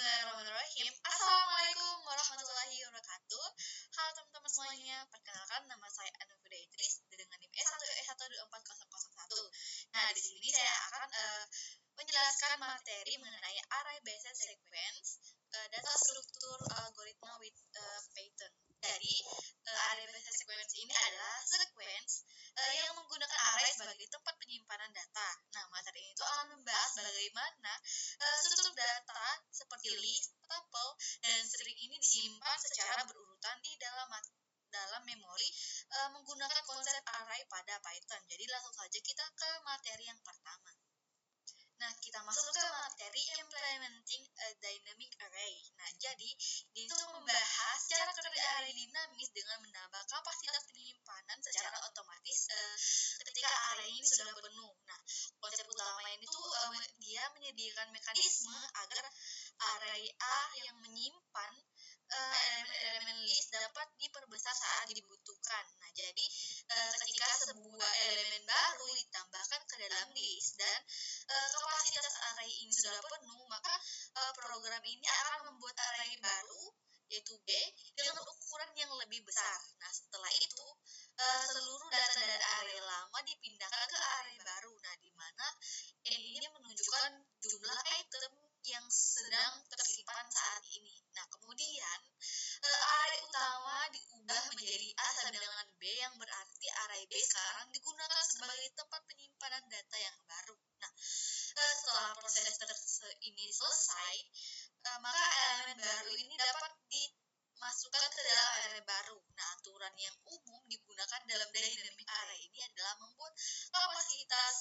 Bismillahirrahmanirrahim. Assalamualaikum warahmatullahi wabarakatuh. Halo teman-teman semuanya, perkenalkan nama saya Anufuda Idris dengan NIM S1E12401. Nah, di sini saya akan menjelaskan materi mengenai array based sequence, data struktur algoritma with Python. Jadi, array based sequence ini adalah sequence yang menggunakan array sebagai tempat penyimpanan data. Nah, materi ini akan membahas bagaimana struktur data seperti list, tuple, dan string ini disimpan secara berurutan di dalam memori menggunakan konsep array pada Python. Jadi langsung saja kita ke materi yang pertama. Nah, kita masuk ke materi implementing a dynamic array. Nah, jadi itu membahas cara kerja array dinamis dengan menambah kapasitas penyimpanan secara otomatis ketika array ini sudah penuh. Nah, konsep utama ini tuh dia menyediakan mekanisme agar array A yang menyimpan elemen-elemen list dapat diperbesar saat dibutuhkan. Nah, jadi ketika sebuah elemen baru ditambahkan ke dalam list dan kapasitas array ini sudah penuh, maka program ini akan membuat array baru yaitu B dengan ukuran yang lebih besar. Nah, setelah itu seluruh data dari array lama dipindahkan ke array baru. Nah, di mana N ini menunjukkan jumlah item yang sedang tersimpan saat ini. Nah, kemudian array utama diubah menjadi A sama dengan B, yang berarti array B sekarang digunakan sebagai tempat penyimpanan data yang baru. Nah, setelah proses ini selesai, maka elemen baru ini dapat dimasukkan ke dalam array baru. Nah, aturan yang umum digunakan dalam dynamic array ini adalah membuat kapasitas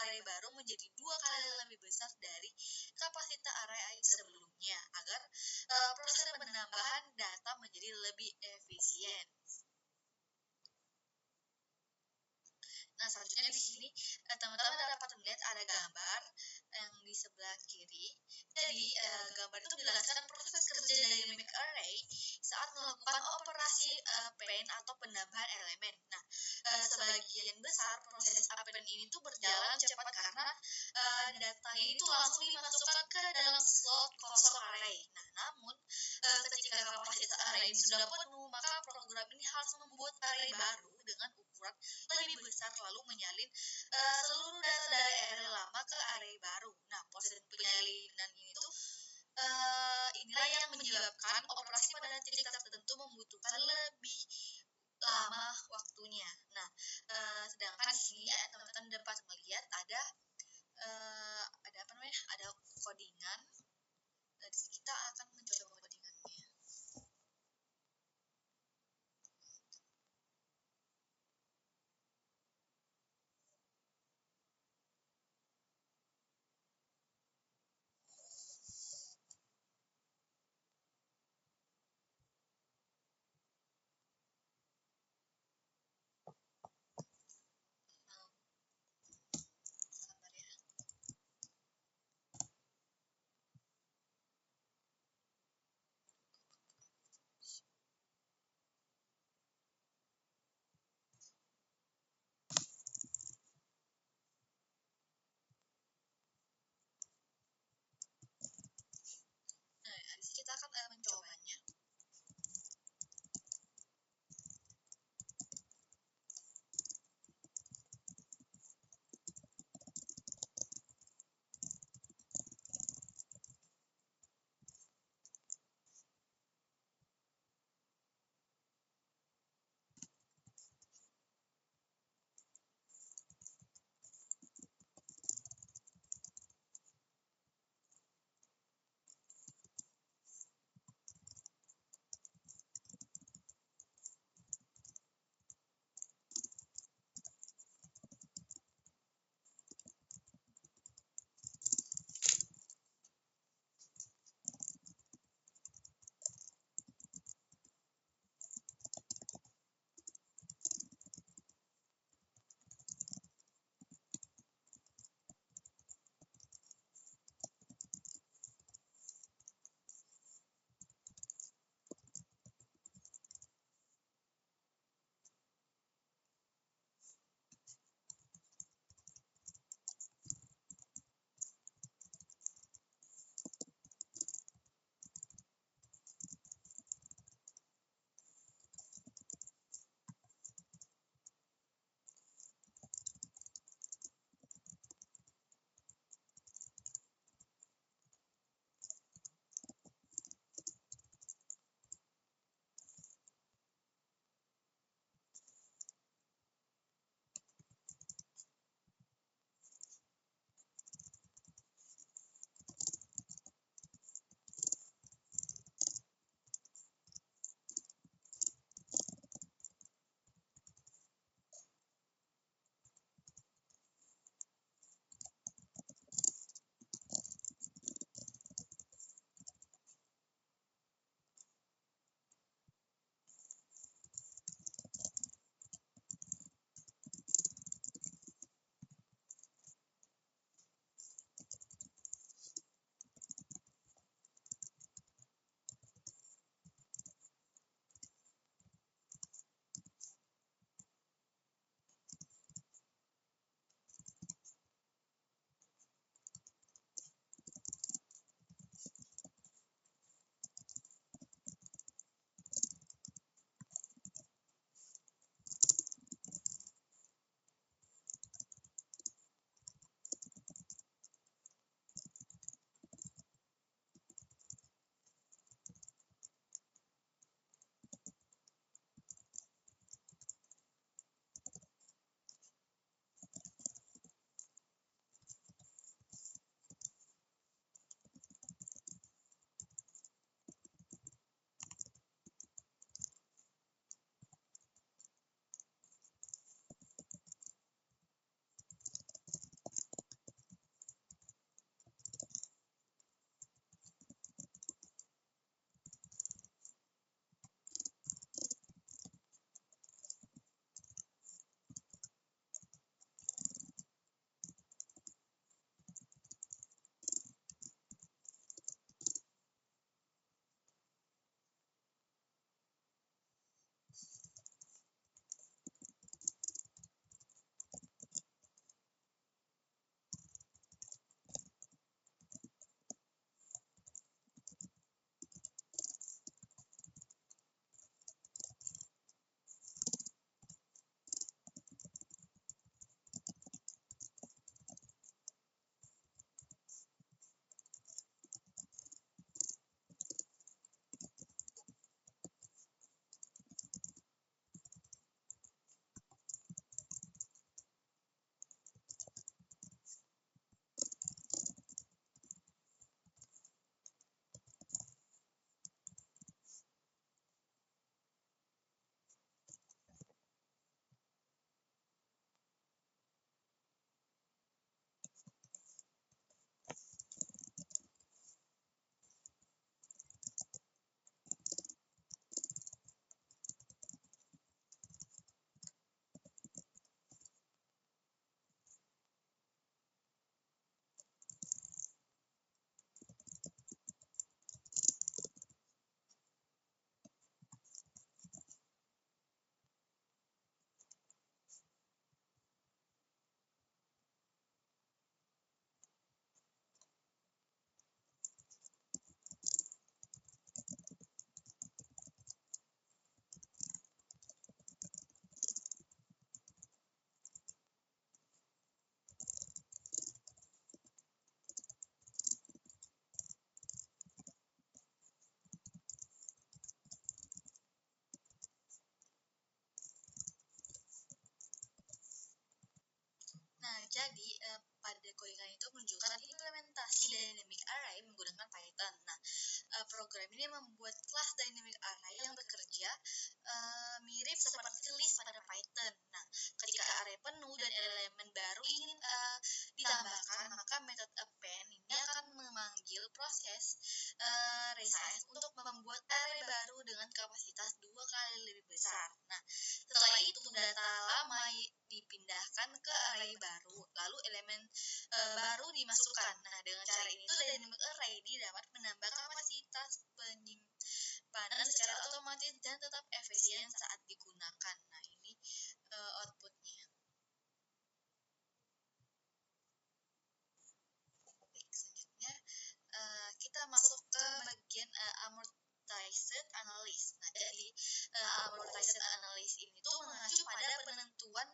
array baru menjadi 2 kali lebih besar dari kapasitas array sebelumnya agar proses penambahan data menjadi lebih efisien. Nah, selanjutnya di sini teman-teman dapat melihat ada gambar yang di sebelah kiri. Jadi, gambar itu menjelaskan proses kerja dynamic array saat melakukan operasi append atau penambahan elemen. Nah, sebagian besar proses append ini tuh berjalan cepat karena datanya itu langsung dimasukkan ke dalam slot kosong array. Nah, namun ketika kapasitas array ini sudah penuh, maka program ini harus membuat array baru dengan ukuran lebih besar lalu menyalin seluruh data dari array lama ke array baru. Nah, proses penyalinan ini tuh inilah yang menyebabkan operasi pada titik tertentu membutuhkan lebih lama waktunya. Nah, sedangkan di sini teman-teman dapat melihat ada ada codingan. Di sini kita akan mencoba codingannya. Jadi pada codingan itu menunjukkan implementasi dynamic array menggunakan Python. Nah, program ini membuat kelas dynamic array yang bekerja mirip seperti list pada Python. Nah, ketika array penuh dan elemen baru ingin ditambahkan, maka metode append ini akan memanggil proses resize untuk membuat array baru dengan kapasitas 2 kali lebih besar. Nah, setelah itu data lama dipindahkan ke array baru, lalu elemen baru dimasukkan. Nah, dengan cara ini dynamic array ini dapat menambah kapasitas penyimpanan secara otomatis dan tetap efisien saat digunakan. Nah, ini outputnya. Selanjutnya kita masuk ke bagian amortized analysis. Nah, jadi amortized analysis ini tuh mengacu pada penentuan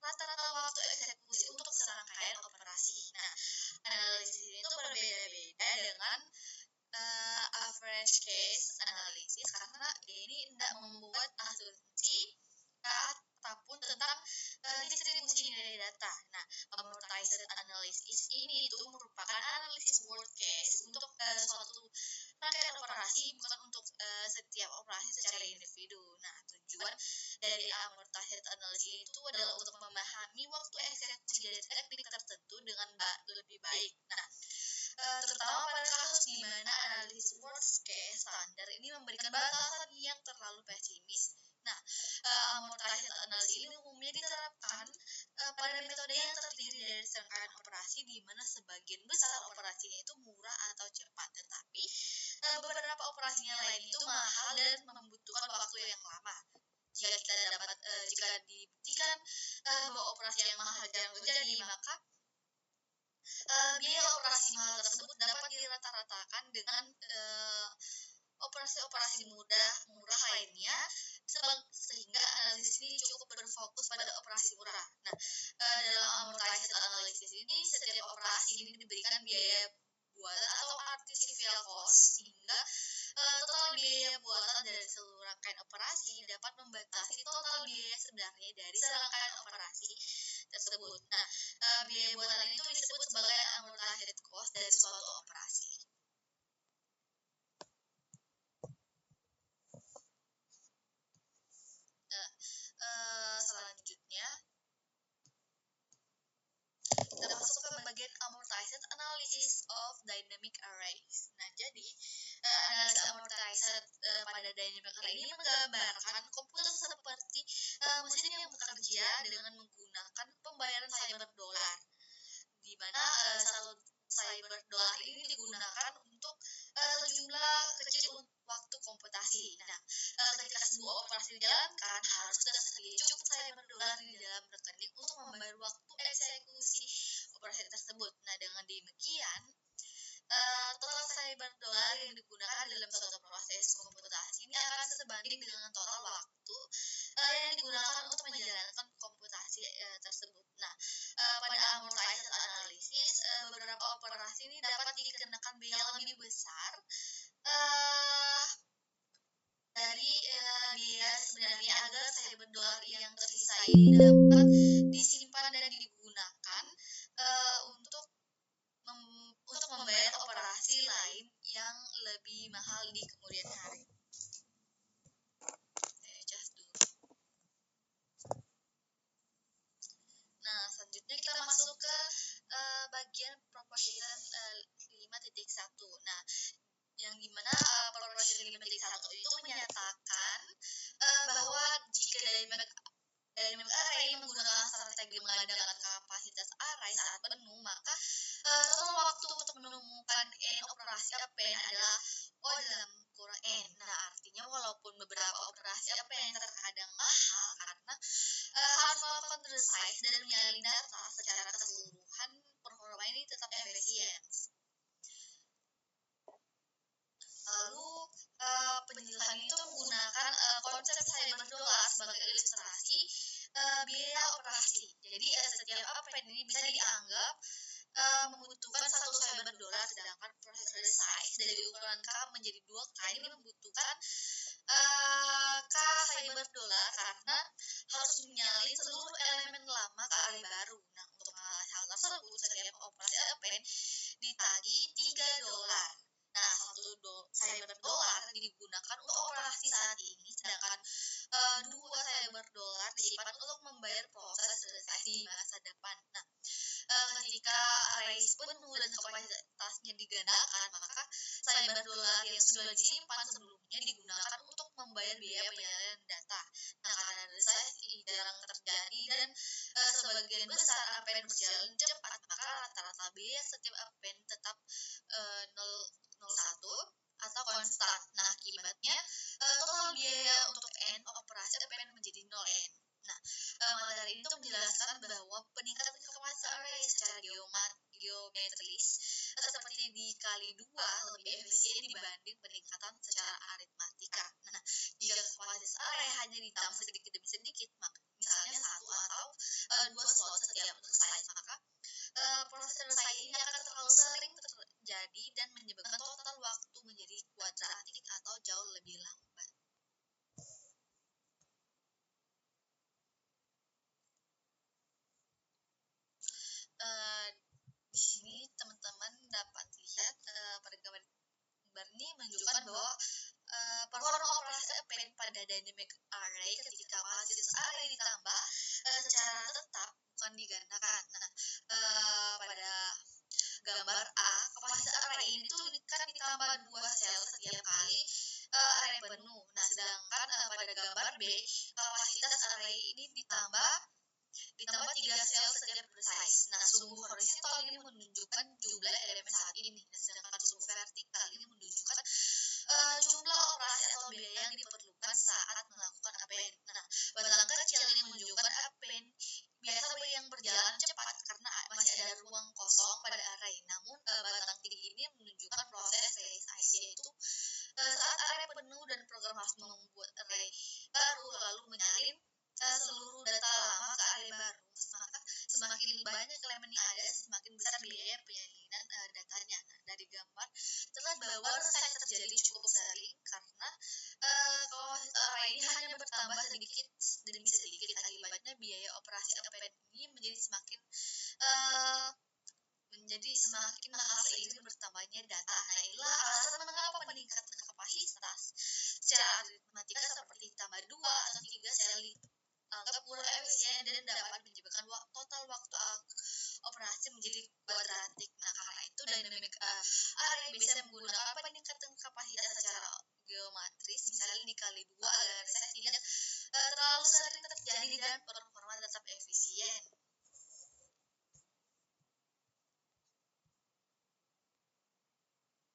rata-rata waktu eksekusi untuk serangkaian operasi. Nah, analisis ini tuh berbeda-beda dengan average case analysis karena ini tidak membuat asumsi ataupun tentang distribusi nilai data. Nah, amortized analysis ini itu merupakan analisis worst case untuk suatu rangkaian operasi, bukan untuk setiap operasi secara individu. Nah, tujuan dari amortized analysis itu adalah untuk memahami waktu eksekusi dari teknik tertentu dengan lebih baik. Nah, terutama pada kasus di mana analisis worst case standar ini memberikan batasan yang terlalu pesimis. Nah, amortized analysis ini umumnya diterapkan pada metode yang terdiri dari serangkaian operasi di mana sebagian besar operasinya itu murah atau cepat, tetapi beberapa operasinya lain itu mahal dan membutuhkan waktu yang lama. Jika dibuktikan bahwa operasi yang mahal jarang terjadi, maka biaya operasi mahal tersebut dapat dirata-ratakan dengan operasi-operasi murah lainnya, sehingga analisis ini cukup berfokus pada operasi murah. Nah, dalam amortized analysis ini setiap operasi ini diberikan biaya buatan atau artificial cost, sehingga total biaya buatan dari seluruh rangkaian operasi dapat membatasi total biaya sebenarnya dari serangkaian operasi tersebut. Nah, biaya buatan itu disebut sebagai amortized cost dari suatu operasi. Selanjutnya kita masuk ke bagian amortized analysis of dynamic arrays. Nah, jadi analisis amortized pada dynamic array ini menggambarkan komputer seperti mesin yang bekerja dengan menggunakan pembayaran cyber dollar, di mana satu cyber dollar ini digunakan untuk sejumlah kecil waktu komputasi. Nah, ketika sebuah operasi dijalankan, harus tersedia cukup cyber dollar di dalam rekening untuk membayar waktu eksekusi operasi tersebut. Nah, dengan demikian, total cyber dollar yang digunakan dalam suatu proses komputasi ini akan sebanding dengan total waktu yang digunakan untuk menjalankan komputasi tersebut. Nah, pada amortized analysis, beberapa operasi ini dapat dikenakan biaya lebih besar dari biaya sebenarnya agar cyber dollar yang tersisa ini dapat disimpan dan digunakan untuk membayar operasi lain yang lebih mahal di kemudian hari. Nah, selanjutnya kita masuk ke bagian proposition 5.1. Nah, yang dimana proposition 5.1 itu menyatakan bahwa jika dynamic array menggunakan strategi mengadakan kapasitas array saat penuh, maka total waktu untuk menemukan n operasi append adalah O dalam kurang n. Nah, artinya walaupun beberapa operasi append terkadang mahal karena harus melakukan resize dan menyalin data, secara keseluruhan performa ini tetap efisien. Lalu penjelasan itu menggunakan konsep cyber dollar sebagai ilustrasi biaya operasi. Jadi setiap append ini bisa dianggap membutuhkan 1 cyber dollar, sedangkan proses resize dari ukuran K menjadi 2K ini membutuhkan K cyber dollar karena harus menyalin seluruh elemen lama ke array baru. Nah, untuk tersebut setiap operasi append ditagih $3. Nah, cyber dollar digunakan untuk operasi saat ini, sedangkan 2 cyber dollar disimpan untuk membayar proses selesai di masa depan. Nah, ketika arrays penuh dan kapasitasnya digandakan, maka cyber dollar yang sudah disimpan sebelumnya digunakan untuk membayar biaya penyalinan data. Nah, karena resesi jarang terjadi dan sebagian besar append berjalan cepat, maka rata-rata biaya setiap append tetap 0,01 atau konstan. Nah, akibatnya total biaya untuk N operasi append menjadi 0N. Nah, materi itu menjelaskan bahwa peningkatan kapasitas array secara geometris seperti dikali 2 lebih efisien dibanding peningkatan secara aritmatika. Nah, jika kapasitas array hanya ditambah sedikit demi sedikit, misalnya 1 atau 2 slot setiap selesai, maka proses selesai ini akan terlalu sering terjadi dan menyebabkan total waktu menjadi kuadratik atau jauh lebih lambat. Di sini teman-teman dapat lihat pada gambar ini menunjukkan bahwa performa operasi append pada dynamic array ketika kapasitas array ditambah secara tetap bukan digandakan. Nah, pada gambar A, kapasitas array ini tuh kan ditambah 2 sel setiap kali array penuh. Nah, sedangkan pada gambar B, kapasitas array ini ditambah 3 sel setiap size. Nah, sumbu horizontal ini menunjukkan jumlah elemen saat ini. Nah, sedangkan sumbu vertikal ini menunjukkan jumlah operasi atau biaya yang diperlukan saat melakukan append. Nah, batang kecil ini menunjukkan append biasa yang berjalan cepat karena masih ada ruang kosong pada array. Namun, batang tinggi ini menunjukkan proses realisasi, yaitu saat array penuh dan program harus membuat array baru lalu menyalin seluruh data lama ke array baru. Maka semakin banyak elemen yang ada, semakin besar biaya penyalinan datanya. Nah, dari gambar terlihat bahwa resesi terjadi cukup sering karena kalau array ini hanya bertambah sedikit demi sedikit. Akibatnya biaya operasi append ini menjadi semakin mahal seiring bertambahnya data. Nah, inilah alasan mengapa peningkatan kapasitas secara aritmatika seperti tambah 2 atau 3 sel dianggap kurang efisien dan dapat menyebabkan total waktu operasi menjadi kuadratik. Nah, karena itu dynamic array bisa menggunakan peningkatan kapasitas secara geometris, misalnya dikali 2 agar resesi tidak terlalu sering terjadi dan performa tetap efisien.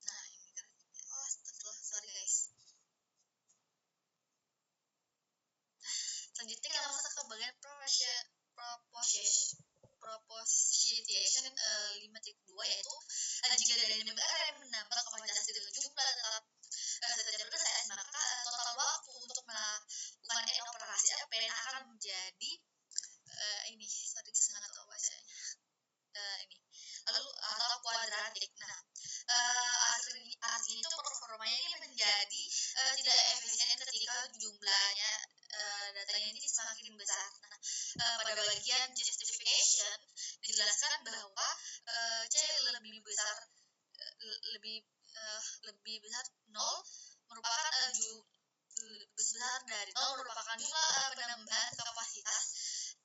Nah, ini grafiknya. Sorry guys. Selanjutnya kita masuk ke bagian proposition 5.2, yaitu jika dynamic array menambah kapasitas dengan jumlah tetap setiap resesi, maka total waktu untuk melakukan N operasi append akan menjadi atau kuadratik. Nah, artinya itu performanya ini menjadi tidak efisien ketika jumlahnya datanya ini semakin besar. Nah, pada bagian justification dijelaskan bahwa C lebih besar 0 merupakan besar dari 0 merupakan jumlah penambahan kapasitas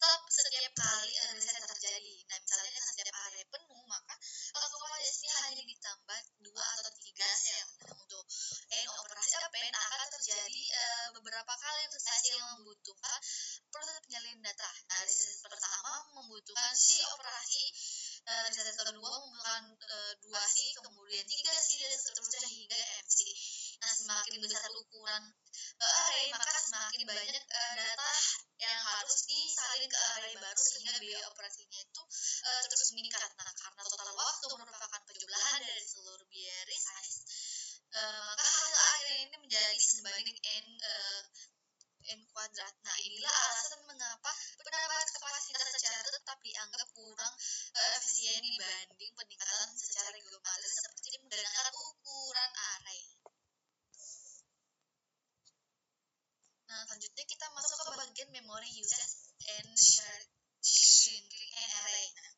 tetap setiap kali reset terjadi. Nah, misalnya setiap array penuh, maka kapasitasnya hanya ditambah 2 atau 3 sel. Nah, untuk N operasi append akan terjadi beberapa kali reset yang membutuhkan proses penyalinan data. Nah, reset pertama membutuhkan C operasi, reset kedua membutuhkan 2C, kemudian 3C, dan seterusnya hingga MC. Nah, semakin besar ukuran array, maka semakin banyak data yang harus disalin ke array baru sehingga biaya operasinya itu terus meningkat. Nah, karena total waktu merupakan penjumlahan dari seluruh biaya resize, maka hasil akhir ini menjadi sebanding N kuadrat. Nah, inilah alasan mengapa penambahan kapasitas secara tetap dianggap kurang efisien dibanding peningkatan secara geometris seperti menggunakan ukuran array. Nah, selanjutnya kita masuk ke bagian memory usage and shrinking an array. Nah,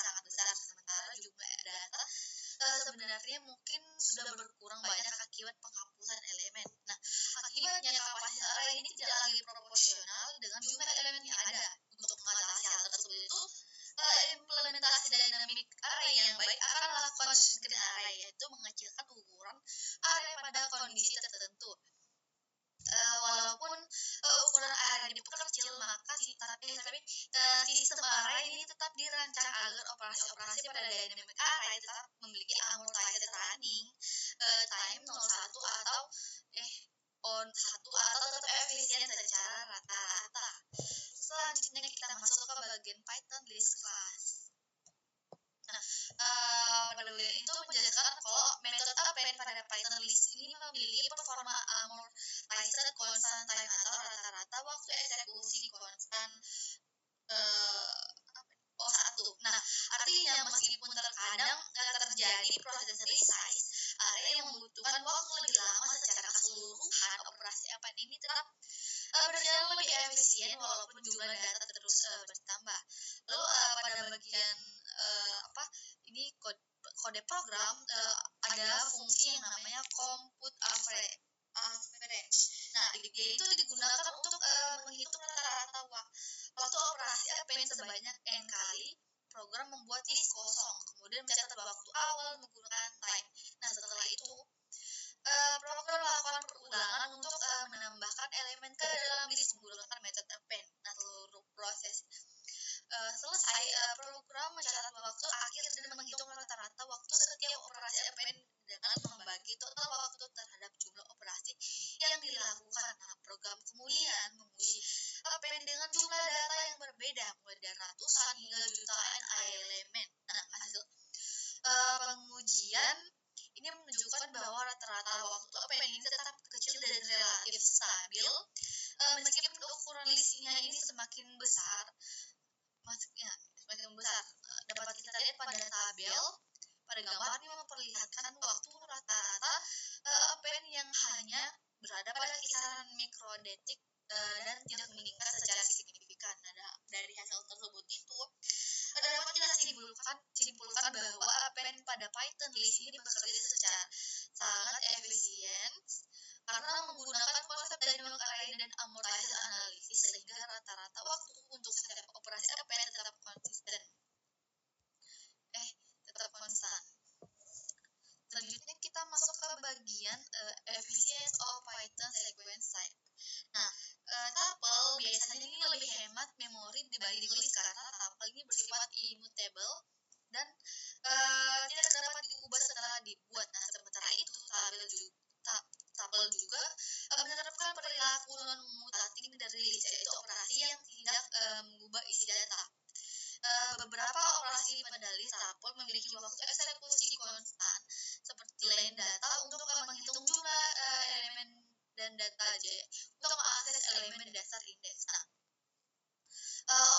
sangat besar, sementara jumlah data sebenarnya mungkin sudah berkurang banyak akibat penghapusan elemen. Nah, akibatnya kapasitas array ini tidak lagi proporsional dengan jumlah elemen yang ada. Untuk mengatasi hal tersebut itu, implementasi dynamic array yang baik akan melakukan screen array, yaitu mengecilkan ukuran array pada kondisi tertentu. Walaupun ukuran array diperkecil, maka sistem array ini tetap dirancang agar operasi-operasi pada dynamic array tetap memiliki amortized running time 01 atau on 1 atau tetap efisien secara rata-rata. Selanjutnya kita masuk ke bagian Python list class. Nah, pada bagian itu menjelaskan kalau metode append pada Python list ini memiliki performa amortized constant time atau rata-rata waktu eksekusi konstan O1. Nah, artinya meskipun terkadang terjadi proses resize, array yang membutuhkan waktu lebih lama secara keseluruhan, operasi append ini tetap berjalan lebih efisien walaupun jumlah data terus bertambah. Lalu pada bagian ini kode program ada fungsi yang namanya compute average. Nah, itu digunakan untuk menghitung rata-rata waktu operasi append sebanyak n kali. Program membuat list kosong, kemudian mencatat waktu awal menggunakan time. Nah, setelah itu program melakukan perulangan untuk menambahkan elemen ke dalam list menggunakan metode append. Nah, seluruh proses selesai, program mencatat waktu akhir dan menghitung rata-rata waktu setiap operasi append dengan membagi total waktu terhadap jumlah operasi yang dilakukan. Nah, program kemudian menguji append dengan jumlah data yang berbeda, mulai dari ratusan hingga jutaan elemen. Nah, hasil pengujian ini menunjukkan bahwa rata-rata waktu append ini tetap kecil dan relatif stabil, meskipun ukuran listnya ini semakin besar. Dapat kita lihat pada tabel pada gambar ini memperlihatkan waktu rata-rata append yang hanya berada pada kisaran mikrodetik dan tidak meningkat secara signifikan. Dari hasil tersebut itu dapat kita simpulkan bahwa append pada Python list ini bekerja secara sangat efisien karena menggunakan konsep dynamic array dan amortized analysis, sehingga rata-rata waktu untuk setiap operasi append tetap konstan. Selanjutnya kita masuk ke bagian efficiency of Python sequence type. Nah, tuple biasanya ini lebih hemat memori dibanding list karena tuple ini bersifat immutable dan tidak dapat diubah setelah dibuat. Nah, sementara itu tuple juga menerapkan perilaku non-mutating dari list, yaitu operasi yang tidak mengubah isi data. Beberapa operasi pada list tuple memiliki waktu eksekusi konstan seperti line data untuk menghitung jumlah elemen dan data J untuk mengakses elemen dasar indeks. Nah,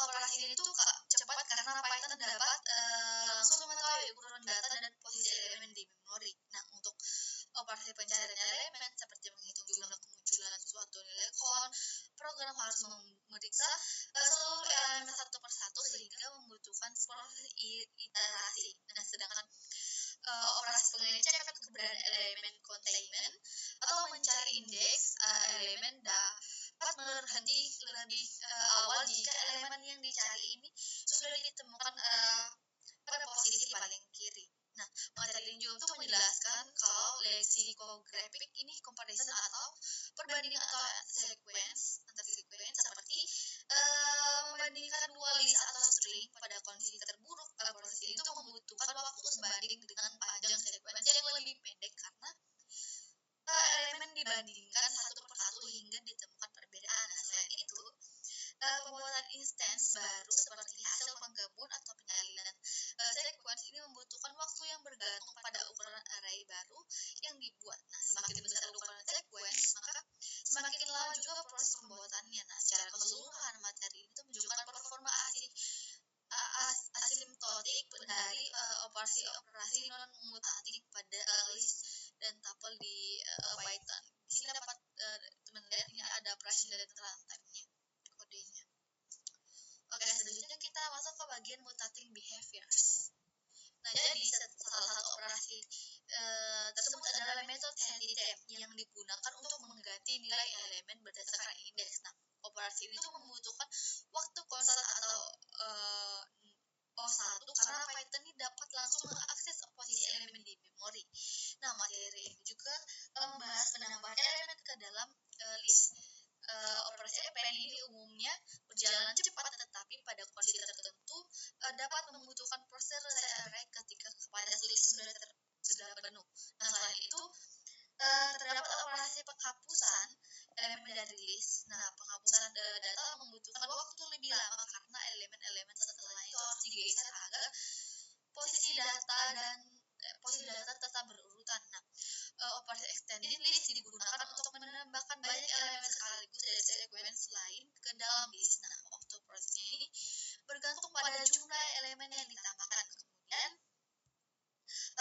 operasi ini tuh cepat karena Python dapat langsung mengetahui ukuran data dan posisi elemen di memori. Nah, untuk operasi pencarian elemen seperti menghitung jumlah kemunculan suatu nilai count, program harus memeriksa seluruh elemen satu persatu sehingga membutuhkan proses iterasi. Nah, sedangkan operasi pengecekan keberadaan elemen containment atau mencari indeks elemen dapat berhenti lebih awal jika elemen yang dicari ini sudah ditemukan pada posisi paling kiri. Nah, materi ini untuk menjelaskan kalau lexicographic ini comparison atau perbandingan atau antar sequence seperti membandingkan dua list atau string pada kondisi terburuk. Proses ini itu membutuhkan waktu sebanding dengan panjang sequence yang lebih pendek karena elemen dibandingkan satu persatu hingga ditemukan perbedaan. Nah, selain itu, pembuatan instance baru seperti hasil penggabungan atau penyalinan sequence ini membutuhkan waktu yang bergantung pada ukuran array baru yang dibuat. Nah, semakin besar ukuran sequence, maka semakin lama juga proses pembuatannya. Nah, secara keseluruhan materi ini menunjukkan performa asimptotik dari operasi non-mutating pada list dan tuple di Python. Di sini dapat teman-teman lihat ini ada operasi dari runtime-nya, kodenya. Oke, selanjutnya kita kita masuk ke bagian mutating behaviors. Nah, jadi salah satu operasi tersebut adalah metode handicap yang digunakan untuk mengganti nilai elemen berdasarkan indeks. Nah, operasi ini tuh membutuhkan waktu konstan atau O1 karena Python ini dapat langsung mengakses posisi elemen di memori. Nah, materi ini juga membahas penambahan elemen ke dalam list. Operasi append ini umumnya berjalan cepat, tetapi pada kondisi tertentu dapat membutuhkan proses array ketika kapasitas list sudah penuh. Nah, selain itu terdapat operasi penghapusan elemen dari list. Nah, penghapusan data membutuhkan waktu lebih lama karena elemen-elemen setelahnya itu harus digeser agar posisi data tetap berurutan. Nah, operasi extended list digunakan untuk menambahkan banyak elemen sekaligus dari sekuens lain ke dalam list. Nah, waktu prosesnya ini bergantung pada jumlah elemen yang ditambahkan. Kemudian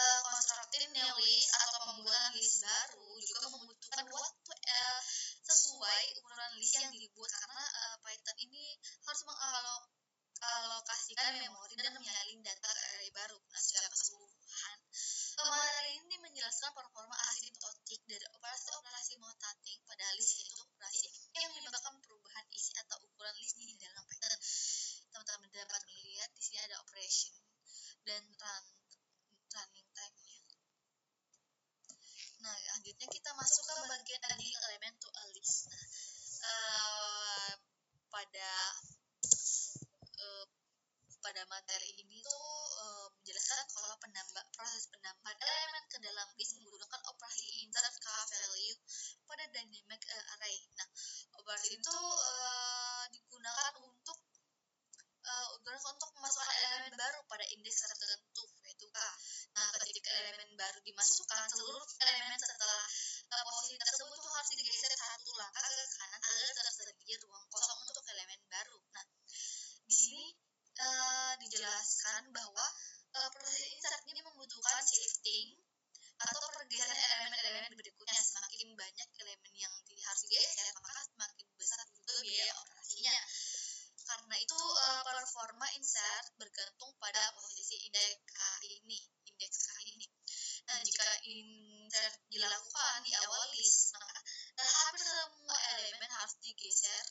constructing new list atau pembuatan list baru juga membutuhkan waktu sesuai ukuran list yang dibuat karena Python ini harus mengalokasikan memori dan menyalin data ke array baru. Nah, secara keseluruhan, materi ini menjelaskan performa asintotik dari operasi-operasi mutating pada list, yaitu operasi yang menyebabkan perubahan isi atau ukuran list di dalam Python. Teman-teman dapat melihat di sini ada operation dan running time-nya. Nah, lanjutnya kita masuk ke bagian adding element to a list. Nah, pada materi ini tuh menjelaskan kalau proses penambahan elemen ke dalam list menggunakan operasi insert k value pada dynamic array. Nah, operasi itu digunakan untuk memasukkan elemen baru pada indeks tertentu, yaitu k. Nah, ketika elemen baru dimasukkan, seluruh elemen setelah posisi tersebut tuh harus digeser satu langkah ke kanan agar tersedia ruang kosong untuk elemen baru. Nah, di sini dijelaskan bahwa proses insert ini membutuhkan shifting atau pergeseran elemen-elemen berikutnya. Semakin banyak elemen yang harus digeser, maka semakin besar juga biaya operasinya. Karena itu performa insert bergantung pada posisi indeks K ini. Nah, jika insert dilakukan di awal list, maka hampir semua elemen harus digeser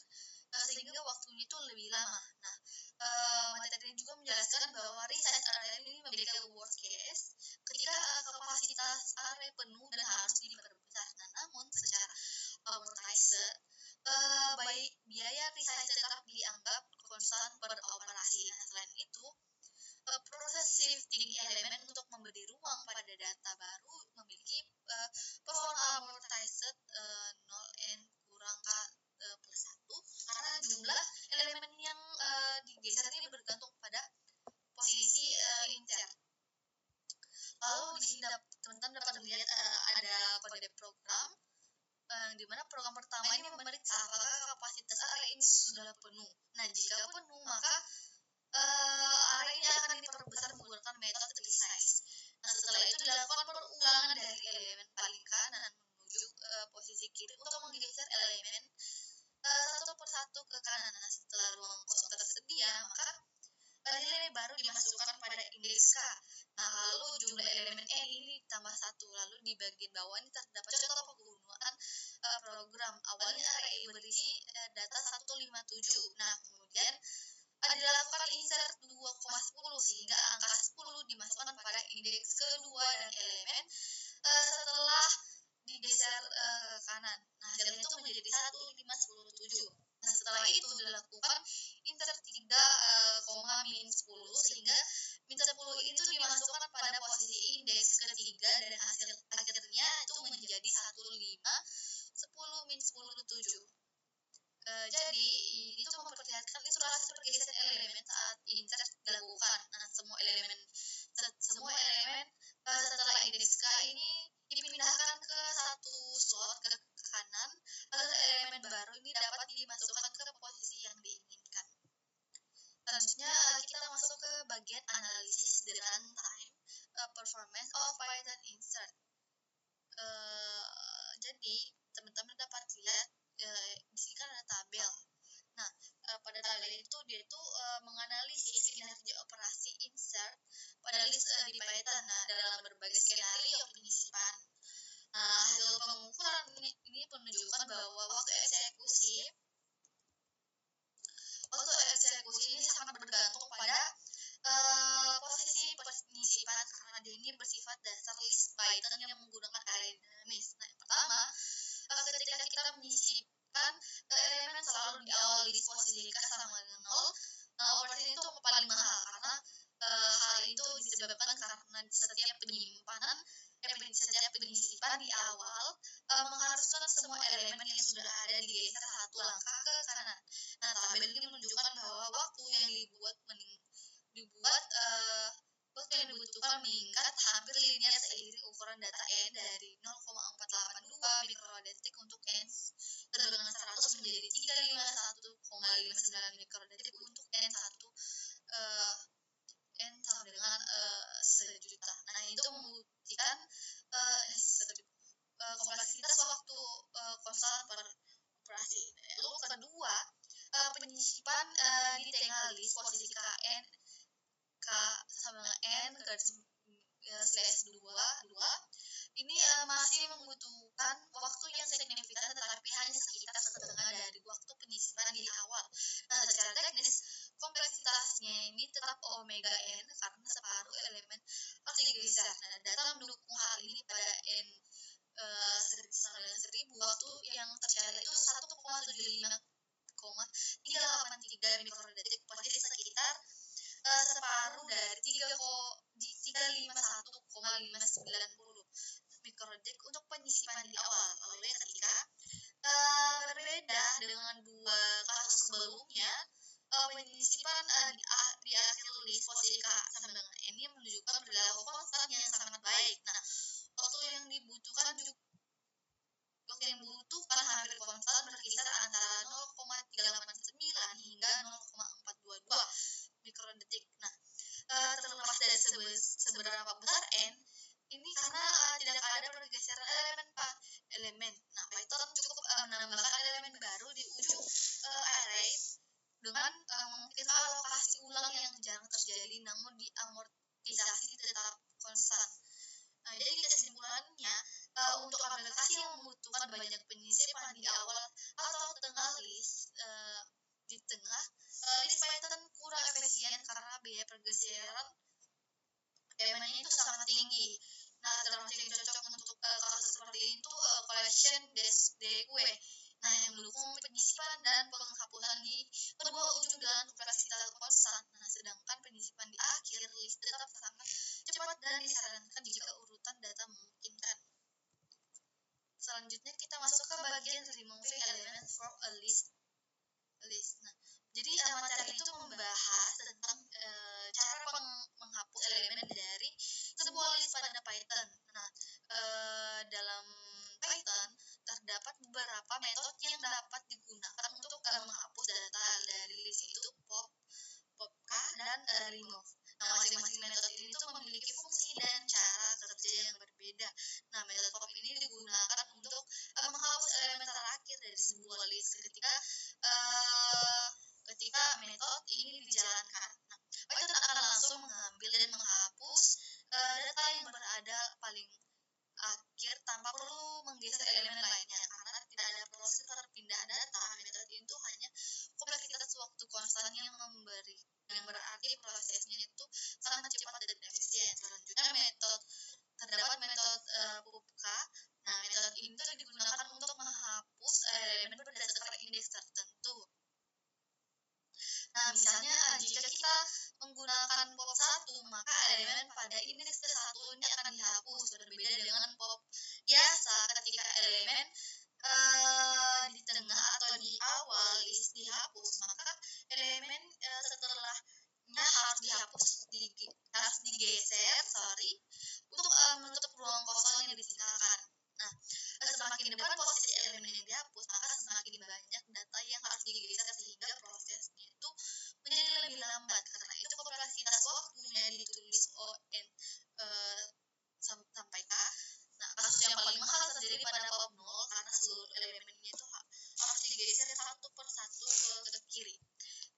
sehingga waktunya itu lebih lama. Nah, materi juga menjelaskan bahwa resize array ini memiliki worst case ketika kapasitas array penuh dan harus diperbesar. Nah, namun secara amortizer, baik biaya resize tetap dianggap konstan per operasi. Nah, selain itu, proses shifting elemen untuk memberi ruang pada data baru memiliki performa amortized 0n kurang k plus 1 karena jumlah elemen yang digeser ini bergantung pada posisi insert. Lalu di sini teman-teman dapat melihat ada kode program di mana program pertama ini memeriksa apakah kapasitas array ini sudah penuh. Nah, jika penuh, maka array ini akan diperbesar menggunakan metode resize. Nah, setelah itu dilakukan perulangan dari elemen paling kanan menuju posisi kiri untuk menggeser elemen satu persatu ke kanan. Nah, setelah ruang kosong tersedia, maka nilai baru dimasukkan pada indeks K. Nah, lalu jumlah elemen N ini ditambah 1. Lalu di bagian bawah ini terdapat contoh penggunaan program. Awalnya array berisi data 157. Nah, kemudian dilakukan insert 2,10 sehingga angka 10 dimasukkan pada indeks kedua dan elemen setelah digeser ke kanan. Nah, hasilnya itu menjadi 1,517. Nah, setelah itu dilakukan insert 3, min 10 sehingga min 10 itu dimasukkan pada posisi indeks ketiga dan hasil akhirnya itu menjadi 1,510 min 10,7. Jadi itu memperlihatkan ilustrasi pergeseran elemen saat insert dilakukan. Nah, semua elemen setelah indeks K ini dipindahkan ke satu slot ke kanan agar elemen baru ini dapat dimasukkan ke posisi yang diinginkan. Selanjutnya kita masuk ke bagian analisis the runtime performance of Python insert. Jadi teman-teman dapat lihat di sini kan ada tabel. Nah, pada tabel itu dia itu menganalisis list di Python. Nah, dalam berbagai skenario penyisipan, hasil pengukuran ini menunjukkan bahwa waktu eksekusi ini sangat bergantung pada posisi penyisipan, karena dia ini bersifat dasar list Python yang menggunakan array dinamis. Nah, yang pertama, ketika kita menyisipkan elemen selalu di awal list posisi jika sama dengan 0, operasi itu paling mahal, karena hal itu disebabkan karena setiap penyisipan di awal mengharuskan semua elemen yang sudah ada digeser satu langkah ke kanan. Nah, tabel ini menunjukkan bahwa waktu yang dibutuhkan meningkat hampir linear seiring ukuran data n dari 0,482 mikrodetik untuk n sama dengan 100 menjadi 351,59 mikrodetik untuk n sama dengan 1.000.000. Nah, itu membuktikan kompleksitas waktu konstan per operasi. Lalu kedua, penyisipan di tengah list posisi k sama dengan n slash 2 ini masih membutuhkan waktu yang signifikan, tetapi hanya sekitar setengah dari waktu penyisipan di awal. Nah, secara teknis kompleksitasnya ini tetap omega n karena separuh elemen harus digeser. Nah, data mendukung hal ini pada n sama dengan 1000, waktu yang tercari itu 1,75,383 mikrodetik per detik, sekitar separuh dari 351,590 mikrodetik untuk penyisipan di awal. Lalu yang ketiga, berbeda dengan dua kasus sebelumnya, penyisipan di akhir list posisi k sama dengan n ini menunjukkan perilaku konstan yang sangat baik. Nah, waktu yang dibutuhkan hampir konstan, berkisar antara 0,389 hingga 0,422 mikrodetik. Nah, terlepas dari seberapa besar n ini, karena tidak ada pergeseran elemen. Nah, Python cukup menambahkan elemen baru di ujung array dengan memungkinkan alokasi ulang yang jarang terjadi, namun diamortisasi tetap konstan. Nah, jadi kesimpulannya, untuk aplikasi yang membutuhkan banyak penyisipan di awal atau tengah list, list Python kurang efisien karena biaya pergeseran elemennya itu sangat tinggi. Nah, termasuk yang cocok untuk kasus seperti itu collection DQ, nah, yang mendukung penyisipan dan penghapusan di kedua ujung dengan kompleksitas konstan. Nah, sedangkan penyisipan di akhir list tetap sangat cepat dan disarankan jika urutan data memungkinkan. Selanjutnya kita masuk ke bagian removing elements from a list. Nah, jadi materi itu membahas tentang cara menghapus elemen dari sebuah list pada Python. Nah, dalam Python terdapat beberapa metode yang dapat digunakan untuk menghapus data dari list, itu pop, popk, dan remove. Nah, masing-masing metode ini tuh memiliki fungsi dan cara kerja yang berbeda. Nah, metode pop ini digunakan untuk menghapus elemen terakhir dari sebuah list ketika metode ini dijalankan. Nah, Python akan langsung mengambil dan menghapus data yang berada paling akhir tanpa perlu menggeser elemen lainnya, karena tidak ada proses perpindahan data. Metode itu hanya kompleksitas waktu konstan yang berarti prosesnya itu sangat cepat dan efisien. Selanjutnya terdapat metode PUBK. Nah, metode ini digunakan untuk menghapus elemen berdasarkan indeks tertentu. Nah, misalnya jika kita menggunakan pop 1, maka elemen pada indeks ke-1 ini akan dihapus. Berbeda dengan pop biasa, ketika elemen di tengah atau di awal list dihapus, maka elemen setelahnya harus digeser untuk menutup ruang kosong yang ditinggalkan. Nah, semakin depan posisi elemen yang dihapus, maka semakin banyak data yang harus digeser sehingga prosesnya itu menjadi lebih lambat. Karena itu kompleksitas waktunya ditulis sampai k. Nah, kasus yang paling mahal terjadi pada pop 0 karena seluruh elemennya itu harus digeser satu per satu ke kiri.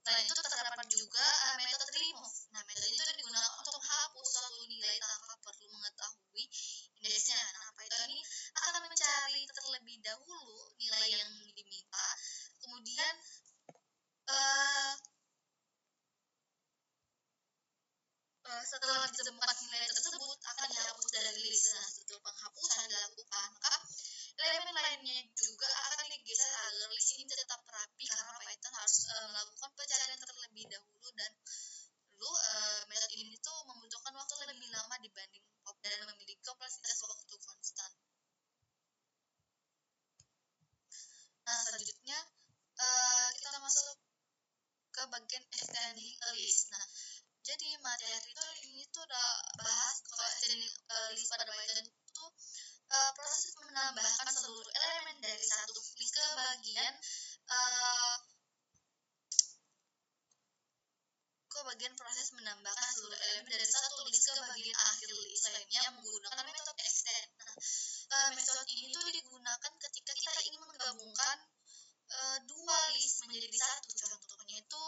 Selain itu terdapat juga metode remove. Nah, metode itu digunakan untuk menghapus suatu nilai tanpa perlu mengetahui indeksnya. Nah, Python ini akan mencari terlebih dahulu nilai yang diminta, kemudian setelah ditemukan nilai tersebut akan dihapus dari list. Nah, setelah penghapusan dilakukan, maka elemen lainnya juga akan digeser agar list ini tetap rapi, karena Python harus melakukan pencarian terlebih dahulu, dan metode ini tuh membutuhkan waktu lebih lama dibanding pop dan memiliki kompleksitas waktu konstan. Nah, selanjutnya kita masuk ke bagian extending a list. Nah, jadi materi itu ini tuh udah bahas kalau extending list pada Python itu proses menambahkan seluruh elemen dari satu list ke bagian proses menambahkan seluruh elemen dari satu list ke bagian akhir list lainnya menggunakan metode extend. Nah, metode ini tuh digunakan ketika kita ingin menggabungkan dua list menjadi satu. Contohnya itu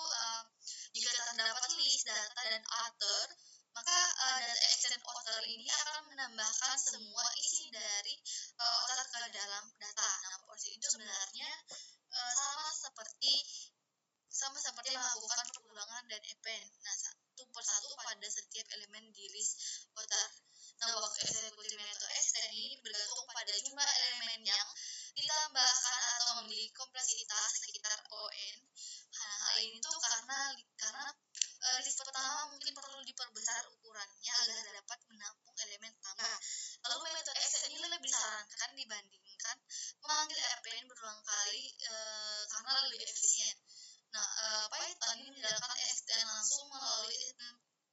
jika terdapat list data dan author, maka data extend author ini akan menambahkan semua isi dari author ke dalam data. Nah, proses itu sebenarnya sama seperti melakukan perulangan dan append. Nah, satu persatu pada setiap elemen di list author. Nah, waktu eksekusi metode extend ini bergantung pada jumlah elemen yang ditambahkan atau memiliki kompleksitas sekitar ON. Hal ini tuh karena list pertama mungkin perlu diperbesar ukurannya agar dapat menampung elemen tambah. Lalu metode extend ini lebih disarankan dibandingkan memanggil append berulang kali karena lebih efisien. Nah, Python ini menjalankan extend langsung melalui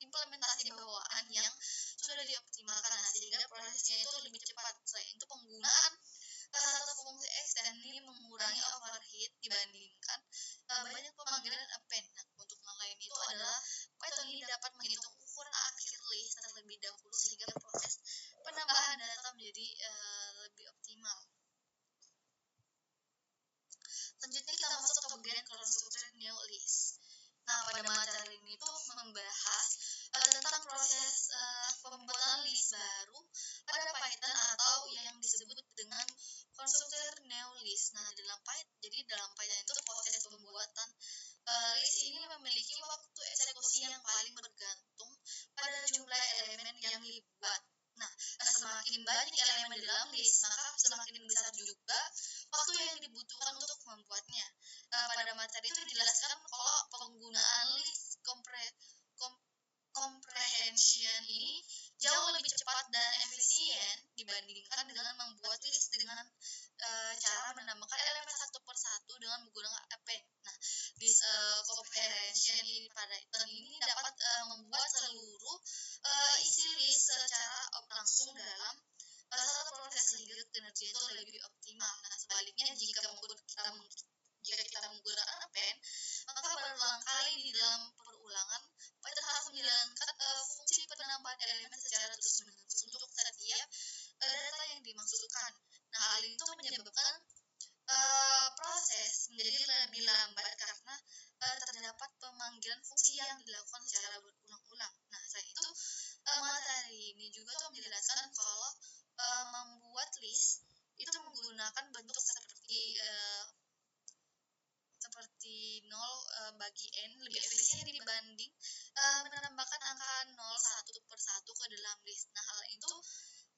implementasi bawaan yang sudah dioptimalkan, sehingga prosesnya itu lebih cepat. Selain itu, penggunaan satu fungsi extend ini mengurangi overhead dibandingkan banyak pemanggilan append. Nah, untuk yang lain itu adalah Python ini dapat menghitung ukuran akhir list terlebih dahulu, sehingga proses penambahan data menjadi lebih optimal. Selanjutnya kita masuk ke bagian konstruktor new list. Nah, pada materi ini tuh membahas tentang proses pembuatan list baru pada Python atau yang disebut dengan konstruktor new list. Nah, dalam Python itu proses pembuatan list ini memiliki waktu eksekusi yang paling bergantung pada jumlah elemen yang dibuat. Nah, semakin banyak elemen dalam list, maka semakin besar juga waktu yang dibutuhkan untuk membuatnya. Pada materi itu dijelaskan kalau penggunaan list comprehension ini jauh lebih cepat dan efisien dibandingkan dengan membuat list dengan cara menambahkan elemen satu persatu dengan menggunakan append. Nah, list comprehension ini pada Python ini dapat membuat seluruh isi list secara langsung dalam satu proses, sehingga kinerja itu lebih optimal. Nah, sebaliknya jika kita menggunakan append, maka berulang kali di dalam perulangan Python harus menjalankan fungsi penambahan elemen secara terus-menerus untuk setiap data yang dimaksudkan. Nah, hal itu menyebabkan proses menjadi lebih lambat karena terdapat pemanggilan fungsi yang dilakukan secara berulang-ulang. Nah, selain itu materi ini juga tuh menjelaskan kalau membuat list itu menggunakan bentuk seperti 0 bagi n lebih efisien dibanding menambahkan angka 0 satu persatu ke dalam list. Nah, hal itu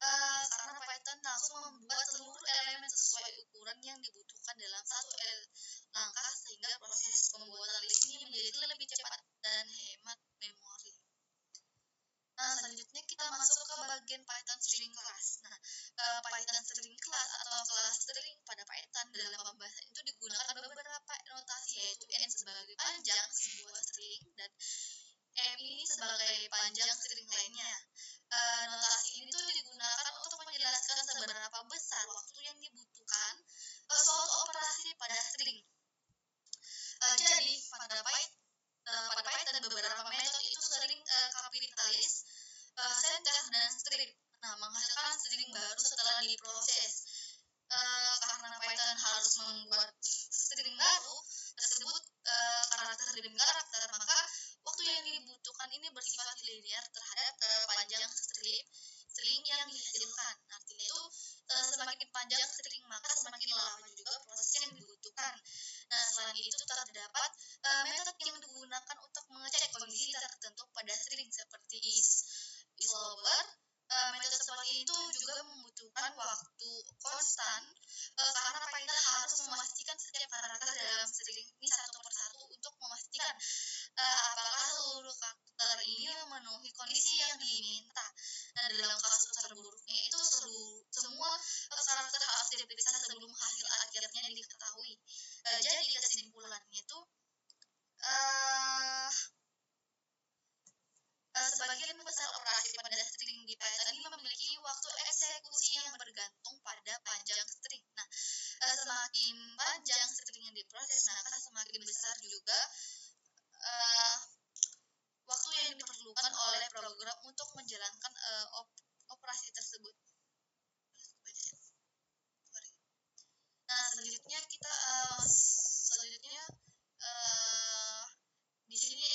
karena Python langsung membuat seluruh elemen sesuai ukuran yang dibutuhkan dalam satu langkah, sehingga proses pembuatan list ini menjadi lebih cepat dan hemat memori. Nah, selanjutnya kita masuk ke bagian Python string class. Nah, Python string class atau kelas string pada Python dalam pembahasan itu digunakan beberapa notasi, yaitu n sebagai panjang sebuah string dan m ini sebagai panjang string lainnya. Notasi ini tuh digunakan untuk menjelaskan seberapa besar waktu yang dibutuhkan suatu operasi pada string. Jadi pada Python beberapa metode itu sering kapitalis, center, dan string. Nah, menghasilkan string baru setelah diproses. Karena Python harus membuat string baru tersebut karakter demi karakter, maka waktu yang dibutuhkan ini bersifat linear terhadap panjang string string yang dihasilkan. Artinya itu semakin panjang string maka semakin lama juga proses yang dibutuhkan. Nah, selain itu terdapat metode yang digunakan untuk mengecek kondisi tertentu pada string seperti is lower. Metode seperti itu juga membutuhkan waktu konstan karena Python harus memastikan setiap karakter dalam string ini satu persatu untuk memastikan apakah seluruh karakter ini memenuhi kondisi yang diminta. Nah, dalam kasus terburuknya itu semua karakter harus diperiksa sebelum hasil akhirnya diketahui. Jadi kesimpulannya itu sebagian besar operasi pada string di Python ini memiliki waktu eksekusi yang bergantung pada panjang string. Nah, semakin panjang string yang diproses, maka semakin besar juga waktu yang diperlukan oleh program untuk menjalankan operasi tersebut. Nah, selanjutnya di sini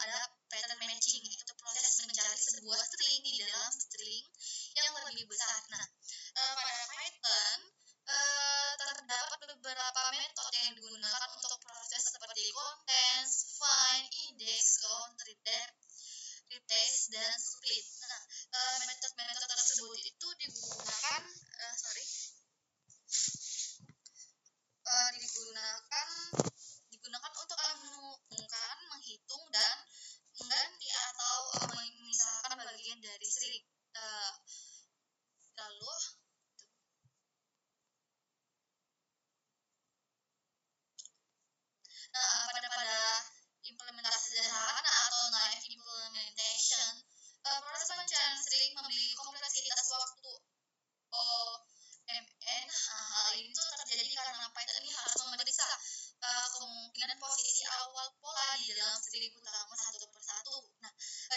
ada pattern matching, yaitu proses mencari sebuah string di dalam string yang lebih besar. Nah, pada Python terdapat beberapa metode yang digunakan untuk proses seperti concatenate, find, index, count, replace, dan split. Nah, metode-metode tersebut itu digunakan untuk menghubungkan, menghitung, dan mengganti atau memisahkan bagian dari string. Lalu pada implementasi sederhana atau naive implementation, proses pencarian string memiliki kompleksitas waktu OMN. Hal ini terjadi karena Python ini harus memeriksa kemungkinan posisi awal pola di dalam string utama satu persatu. Nah,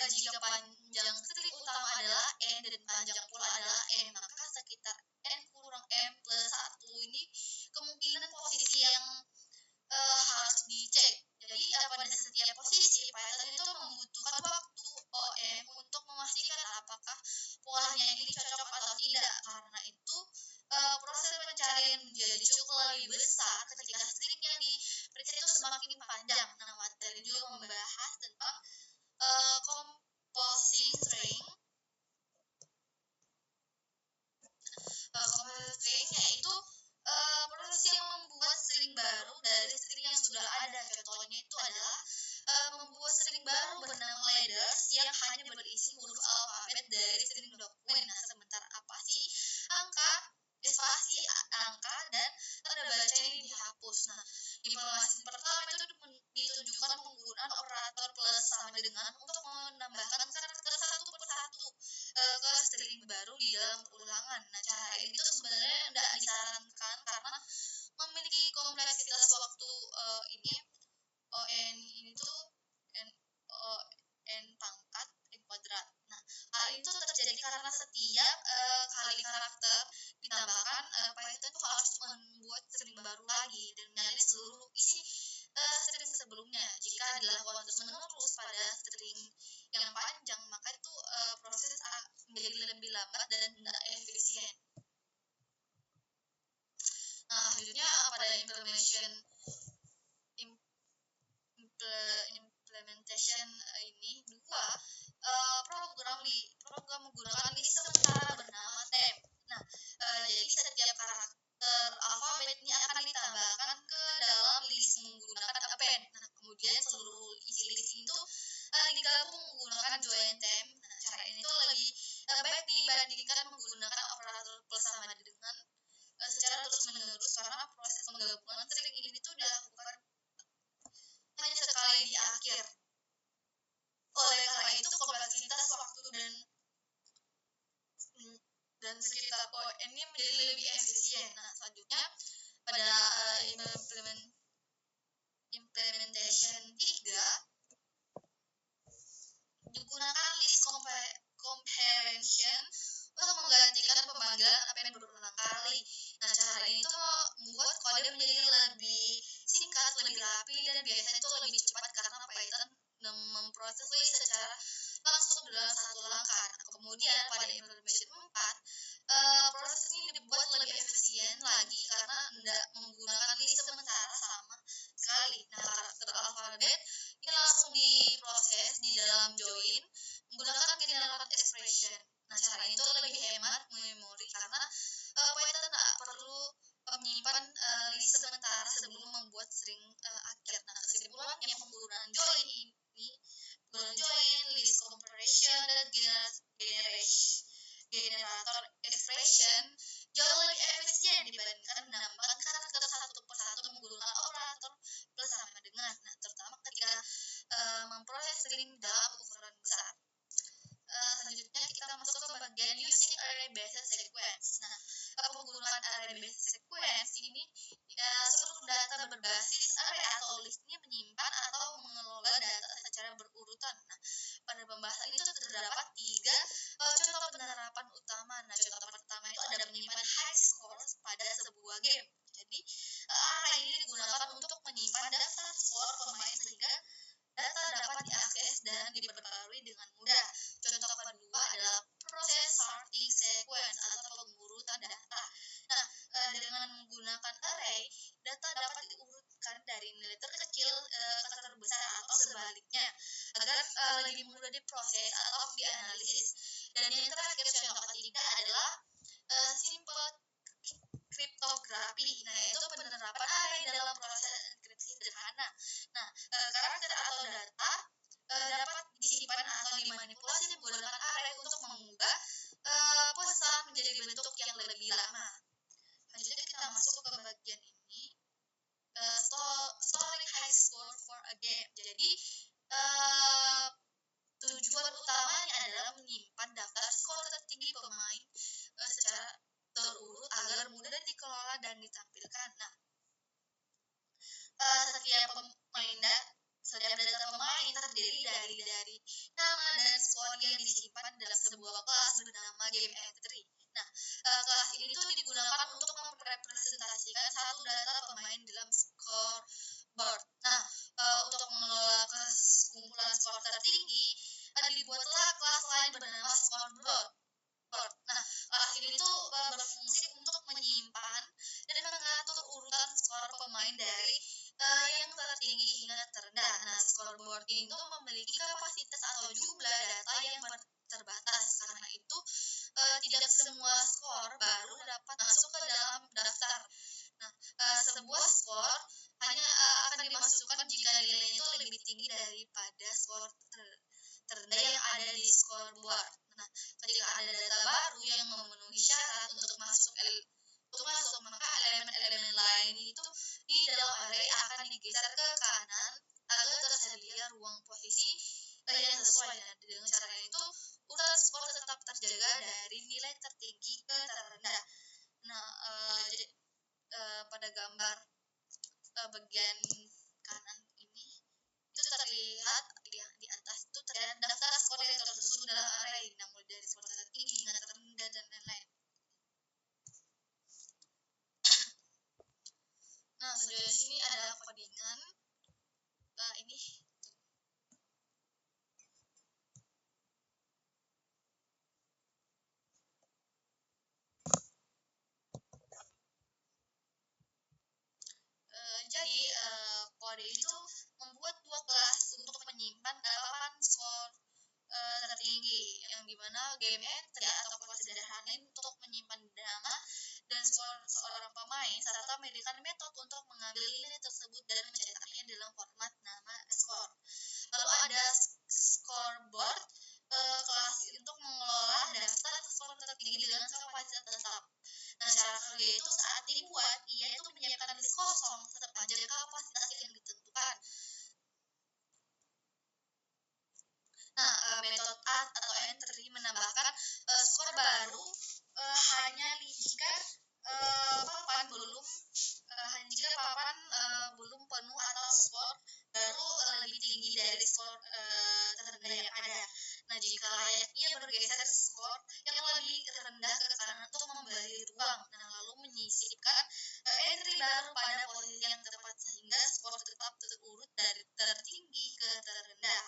jika panjang string utama adalah n dan panjang pola adalah m, maka sekitar n kurang m plus 1 ini kemungkinan posisi yang harus dicek. Jadi pada setiap posisi Python itu membutuhkan waktu OM untuk memastikan apakah polanya ini cocok atau tidak. Karena itu proses pencarian menjadi cukup lebih besar ketika string yang diperiksa itu semakin panjang. Nah, materi juga membahas tentang composing string. Composing string yaitu proses yang membuat string baru dari string yang sudah ada. Contohnya itu adalah membuat string baru bernama letters yang hanya berisi huruf alfabet dari string dokumen. Nah, sementara spasi, angka, dan tanda baca ini dihapus. Nah, informasi pertama itu ditunjukkan penggunaan operator plus sama dengan untuk menambahkan karakter satu persatu ke string baru di dalam ulangan. Nah, cara ini tuh sebenarnya tidak disarankan karena memiliki kompleksitas waktu ini ON ini tuh n pangkat n kuadrat. Nah, hal itu terjadi karena setiap kali karakter ditambahkan, Python itu harus membuat string baru lagi dan menyalin seluruh isi string sebelumnya. Jika dilakukan terus-menerus pada string yang panjang, maka itu proses menjadi lebih lambat dan tidak efisien. Nah, akhirnya pada implementation ini program menggunakan list sementara bernama temp. Nah, jadi setiap karakter alfabet ini akan ditambahkan ke dalam list menggunakan append. Nah, kemudian seluruh isi list itu digabung menggunakan join temp. Nah, cara ini tuh lebih baik dibandingkan menggunakan operator plus sama dengan secara terus-menerus karena proses penggabungan string ini tuh dilakukan hanya sekali di akhir. Oleh karena itu kompleksitas waktu dan sekitar ON ini menjadi lebih efisien. Nah, selanjutnya pada implementation 3 digunakan list comprehension untuk menggantikan pemanggilan append berulang kali. Nah, cara ini tuh membuat kode menjadi lebih singkat, lebih rapi, dan biasanya itu lebih cepat karena Python memproses list secara langsung dalam satu langkah. Nah, kemudian pada implementation 4, proses ini dibuat lebih efisien lagi karena tidak menggunakan list sementara sama sekali. Nah, karakter alfabet ini langsung diproses di dalam join menggunakan general expression. Nah, cara itu lebih hemat memori karena Python tak perlu menyimpan list sementara sebelum membuat string akhir. Nah, kesimpulannya penggunaan join ini, penggunaan join, list comparison, dan generator expression jauh lebih efisien dibandingkan menambahkan karakter satu persatu menggunakan operator plus sama dengan. Nah, terutama ketika memproses string dalam ukuran besar. Selanjutnya kita masuk ke bagian using array based sequence. Nah, penggunaan array based sequence ini seluruh data berbasis array atau list ini menyimpan atau mengelola data secara berurutan. Nah, pada pembahasan itu terdapat 3 contoh penerapan utama. Nah, contoh pertama itu ada menyimpan high score pada sebuah game. Jadi, array ini digunakan untuk menyimpan daftar skor pemain sehingga data dapat diakses dan diperbarui dengan mudah. Contoh kedua adalah proses sorting sequence atau pengurutan data. Nah, dengan menggunakan array, data dapat diurutkan dari nilai terkecil ke terbesar atau sebaliknya agar lebih mudah diproses atau dianalisis. Dan yang terakhir, contoh ketiga adalah simple kriptografi. Nah, itu penerapan array dalam proses enkripsi sederhana. Nah, karakter atau data dapat disimpan atau dimanipulasi menggunakan array untuk mengubah pesan menjadi bentuk yang lebih lama. Selanjutnya kita masuk ke bagian ini, storing high score for a game. Jadi tujuan utamanya adalah menyimpan daftar skor tertinggi pemain secara terurut agar mudah dikelola dan ditampilkan. Nah, setiap data pemain terdiri dari nama dan skor yang disimpan dalam sebuah kelas bernama game entry. Nah, kelas ini tuh digunakan untuk merepresentasikan satu data pemain dalam scoreboard. Nah, untuk mengelola kumpulan skor tertinggi, dibuatlah kelas lain bernama scoreboard. Nah, kelas ini tuh berfungsi untuk menyimpan dan mengatur urutan skor pemain dari yang tertinggi hingga terendah. Nah, scoreboard ini tuh memiliki kapasitas atau jumlah data yang terbatas. Karena itu, tidak semua skor baru dapat masuk ke dalam daftar. Nah, sebuah skor hanya akan dimasukkan jika nilainya itu lebih tinggi daripada skor terendah yang ada di scoreboard. Nah, ketika ada data baru yang memenuhi syarat untuk masuk, maka elemen-elemen lain itu di dalam array akan digeser ke kanan agar tersedia ruang posisi yang sesuai. Dengan cara itu, urutan skor tetap terjaga dari nilai tertinggi ke terendah. Nah, pada gambar bagian kanan ini itu terlihat di atas itu terlihat daftar skor yang tersusun dalam array, mulai dari skor tertinggi hingga terendah dan lain-lain. Nah, selanjutnya sini ada codingan. Ini jadi kode itu membuat 2 kelas untuk menyimpan 8 skor tertinggi, yang dimana game entry atau kelas sederhana untuk menyimpan nama dan skor seorang pemain serta memberikan metode untuk mengambil nilai tersebut dan mencetaknya dalam format nama skor. Lalu ada scoreboard, kelas untuk mengelola daftar skor tertinggi dengan kapasitas tetap. Nah, cara kerja itu saat dibuat, ia itu menyiapkan list kosong sepanjang kapasitas yang ditentukan. Nah, metode add atau entry menambahkan skor baru hanya jika papan belum penuh atau skor baru lebih tinggi dari skor terendah yang ada. Nah, jika layaknya bergeser skor yang lebih rendah ke kanan untuk memberi ruang, lalu menyisipkan entry baru pada posisi yang tepat sehingga skor tetap terurut dari tertinggi ke terendah.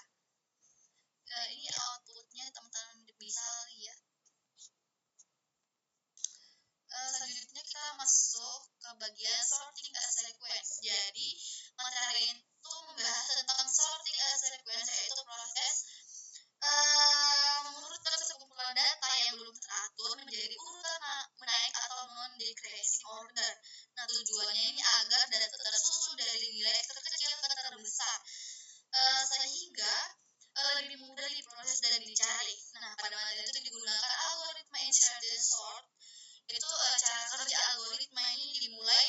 Ini outputnya teman-teman tujuannya ini agar data tersusun dari nilai terkecil ke terbesar, sehingga lebih mudah diproses dan dicari. Nah, pada materi itu digunakan algoritma insertion sort. Itu cara kerja algoritma ini dimulai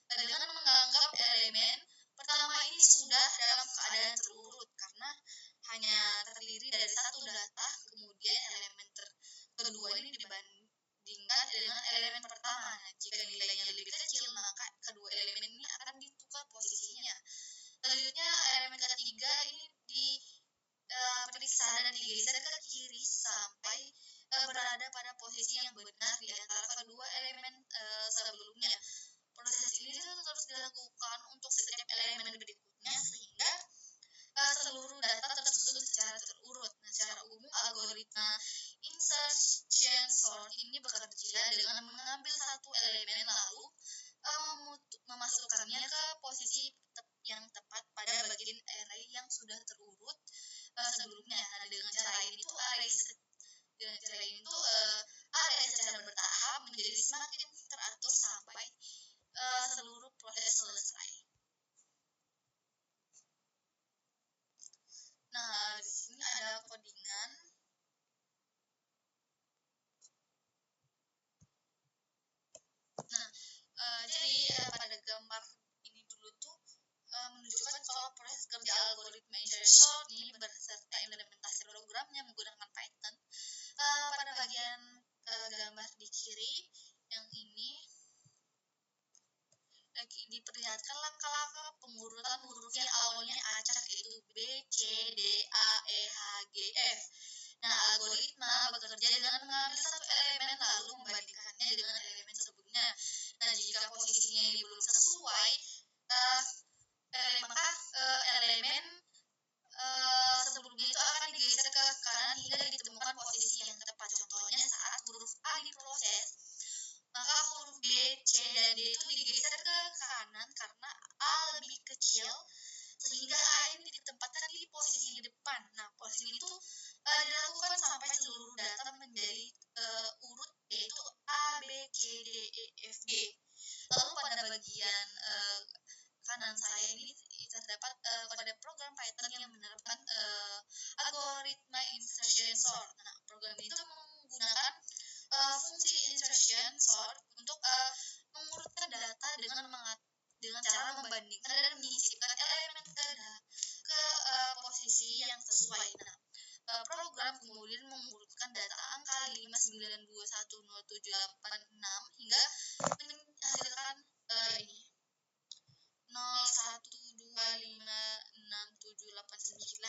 dengan menganggap elemen pertama ini sudah dalam keadaan terurut karena hanya terdiri dari satu data, kemudian elemen kedua ini dibandingkan dengan elemen pertama. Nah, jika nilainya lebih kecil, maka kedua elemen ini akan ditukar posisinya. Selanjutnya elemen ketiga ini diperiksa dan digeser ke kiri sampai berada pada posisi yang benar di antara kedua elemen sebelumnya. Proses ini terus dilakukan untuk setiap elemen berikutnya sehingga seluruh data tersusun secara terurut. Nah, secara umum algoritma insertion sort ini bekerja dengan mengambil satu elemen lalu memasukkannya ke posisi yang tepat pada bagian array yang sudah terurut sebelumnya. Nah, dengan cara ini tuh array secara bertahap menjadi semakin teratur sampai seluruh proses selesai. Nah, di sini ada codingan. Nah, jadi pada gambar ini dulu tuh menunjukkan kalau proses kerja algoritma insertion sort ini beserta implementasi programnya menggunakan Python. Pada bagian gambar di kiri yang ini diperlihatkan langkah-langkah pengurutan huruf yang awalnya acak, yaitu B, C, D, A, E, H, G, F. Nah, algoritma bekerja dengan mengambil satu elemen lalu membandingkannya dengan elemen sebelumnya. Nah, jika posisinya ini belum sesuai, maka elemen sebelumnya itu akan digeser ke kanan hingga ditemukan posisi yang tepat. Contohnya saat huruf A diproses, maka huruf B, C, dan D itu digeser ke kanan karena A lebih kecil sehingga A ini ditempatkan di posisi di depan. Nah, posisi itu dilakukan sampai seluruh data menjadi urut, yaitu A, B, C, D, E, F, G. Lalu pada bagian kanan saya ini terdapat kode program Python yang menerapkan algoritma insertion sort. Nah, program itu menggunakan fungsi insertion sort untuk mengurutkan data dengan cara membandingkan dan menyisipkan elemen ke posisi yang sesuai. Nah, program kemudian mengurutkan data angka 5921078 hingga menghasilkan ini 01256789.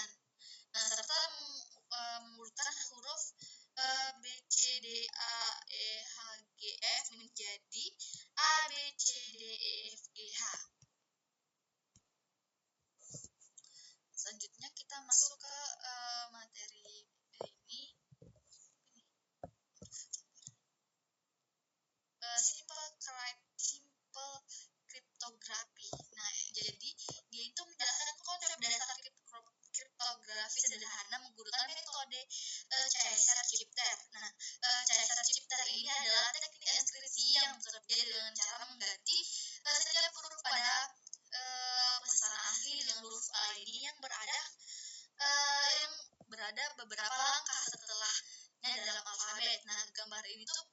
Nah, serta mengurutkan huruf B, C, D, A, E, H, G, F menjadi A, B, C, D, E, F, G, H. Selanjutnya kita masuk ke materi ini. Simple cryptography. Nah, jadi dia itu menjelaskan konsep dasar kriptografi sederhana menggunakan metode Caesar-Shifter. Nah, Caesar-Shifter ini adalah teknik enkripsi yang bekerja dengan cara mengganti setiap huruf pada pesan asli dengan huruf lainnya yang berada beberapa langkah setelahnya dalam alfabet. Nah, gambar ini tuh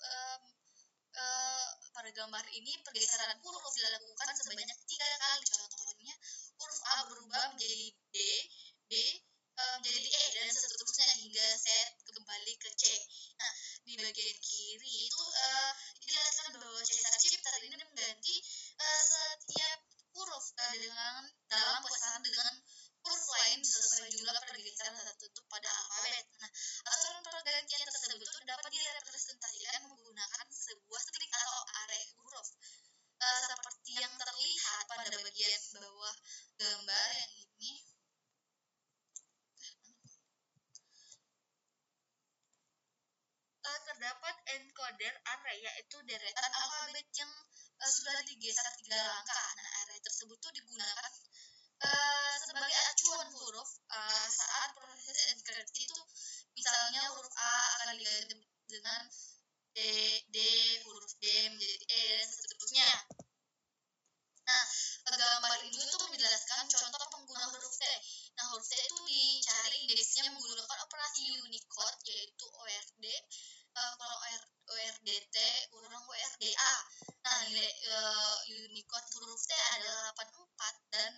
pada gambar ini pergeseran huruf dilakukan sebanyak 3 kali. Contohnya huruf A berubah menjadi D, B menjadi E, dan seterusnya hingga Z kembali ke C. Nah, di bagian kiri itu dijelaskan bahwa Caesar-Shifter ini mengganti setiap huruf dalam pesanan dengan huruf lain sesuai jumlah pergeseran tertentu pada alfabet. Nah, aturan pergantian tersebut dapat direpresentasikan menggunakan sebuah string atau array huruf seperti yang terlihat pada bagian bawah gambar yang ini. Terdapat encoder array, yaitu deretan alfabet yang sudah digeser 3 langkah. Nah, array tersebut digunakan sebagai acuan huruf saat proses enkripsi itu. Misalnya huruf A akan diganti dengan D, huruf D menjadi E, dan seterusnya. Nah, gambar ini untuk menjelaskan contoh penggunaan huruf T. Nah, huruf T itu dicari indeksnya menggunakan operasi Unicode, yaitu ORD. Kalau ORDT kurang ORDA. Nah, nilai Unicode huruf T adalah 84 dan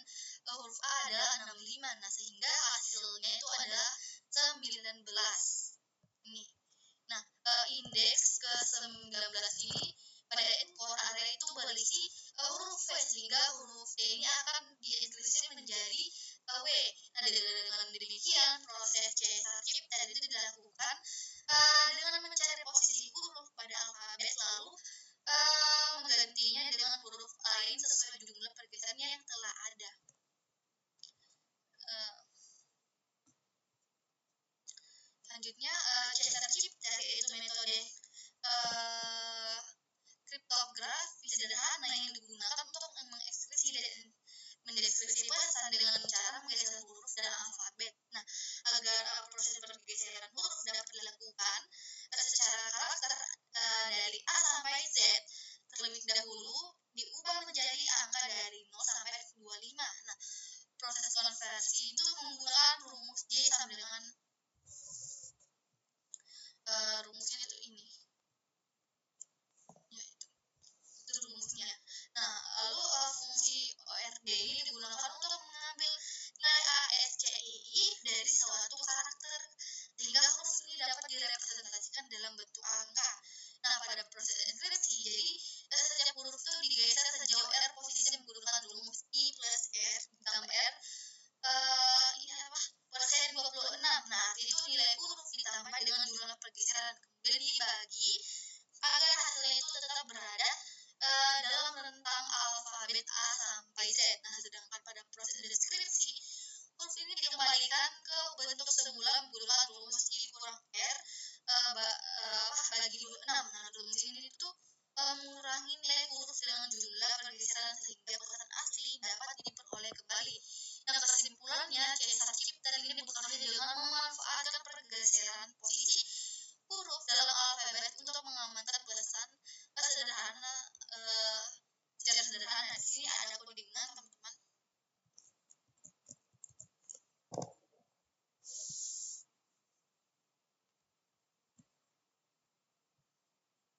huruf A adalah 65. Nah, sehingga hasilnya itu ada 19. Ini. Nah, indeks ke-19 ini pada core array itu berisi huruf V, sehingga huruf E ini akan dienkripsi menjadi W. Nah, dengan demikian proses CSR chip tadi itu dilakukan dengan mencari posisi huruf pada alfabet lalu menggantinya dengan huruf lain sesuai jumlah pergeserannya yang telah ada. Selanjutnya CSR chip dari itu metode kriptografi sederhana yang digunakan untuk mengekskripsi dan mendeskripsi pesan dengan cara menggeser huruf dalam alfabet. Nah, agar proses pergeseran huruf dapat dilakukan secara karakter dari A sampai Z terlebih dahulu diubah menjadi angka dari 0 sampai 25. Nah, proses konversi itu menggunakan rumus J sama dengan rumusnya itu ini. Ya, itu rumusnya. Nah, lalu fungsi ORD ini digunakan untuk mengambil nilai A, S, C, I dari suatu karakter sehingga huruf ini dapat direpresentasikan dalam bentuk angka. Nah, pada proses enkripsi, jadi setiap huruf itu digeser sejauh R posisi menggunakan rumus I plus R ditambah R persen 26. Nah, itu nilai huruf ditambah dengan jumlah pergeseran kemudian dibagi agar hasilnya itu tetap berada dalam rentang alfabet A sampai Z. Nah, sedangkan pada proses deskripsi, huruf ini dikembalikan ke bentuk semula menggunakan rumus I kurang R bagi 26. Nah, rumus ini itu mengurangi nilai huruf dengan jumlah pergeseran sehingga pesan asli dapat diperoleh kembali. Nah, kesimpulannya, CSR chip tadi ini bekerja dengan memanfaatkan pergeseran posisi huruf dalam alfabet untuk mengamankan pesan sederhana secara sederhana. Di sini ada codingnya, teman-teman.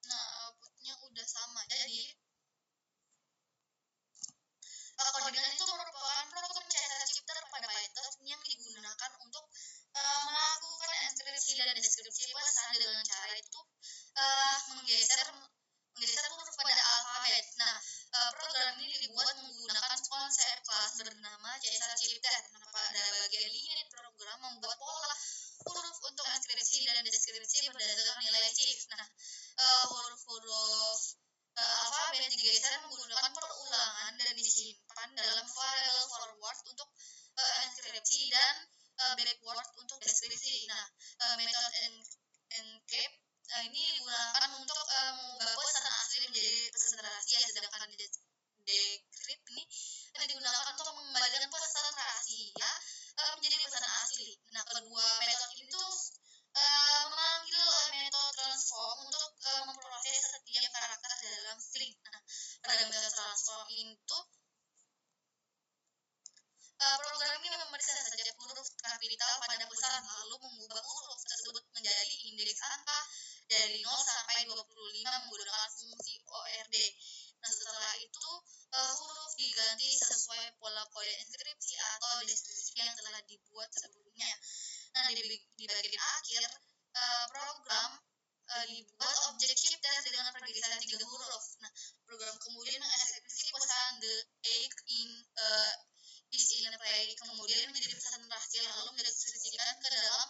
Nah, outputnya udah sama. Jadi codingan itu merupakan program CSR chipter pada Python yang digunakan untuk melakukan enkripsi dan deskripsi pesan dengan cara itu menggeser huruf pada alfabet. Nah, program ini dibuat menggunakan konsep kelas bernama CSR chipter. Nah, pada bagian ini program membuat pola huruf untuk enkripsi dan deskripsi berdasarkan nilai shift. Nah, huruf-huruf alfabet digeser menggunakan perulangan dan disimpan dalam variabel forward untuk enkripsi dan backward untuk deskripsi. Nah, metode encrypt ini digunakan untuk mengubah pesan asli menjadi pesan rahasia, sedangkan decrypt ini digunakan untuk mengembalikan pesan rahasia menjadi pesan asli. Nah, kedua metode itu memanggil metode transform untuk memproses setiap karakter dalam string. Nah, pada metode transform itu program ini memeriksa setiap huruf kapital pada pesan lalu mengubah huruf tersebut menjadi indeks angka dari 0 sampai 25 menggunakan fungsi ORD. Nah, setelah itu huruf diganti sesuai pola kode enkripsi atau deskripsi yang telah dibuat sebelumnya. Nah, di bagian akhir program dibuat objek shifter dengan pergeseran 3 huruf. Nah, program kemudian mengeksekusi pesan the egg is in play kemudian menjadi pesan rahasia lalu mendeskripsikan ke dalam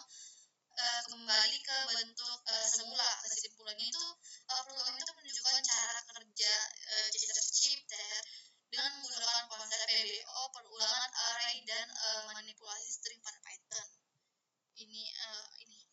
kembali ke bentuk semula. Kesimpulannya itu program itu menunjukkan cara kerja CSR shifter dengan menggunakan konsep PBO, perulangan array dan manipulasi string pada Python. Ini outputnya.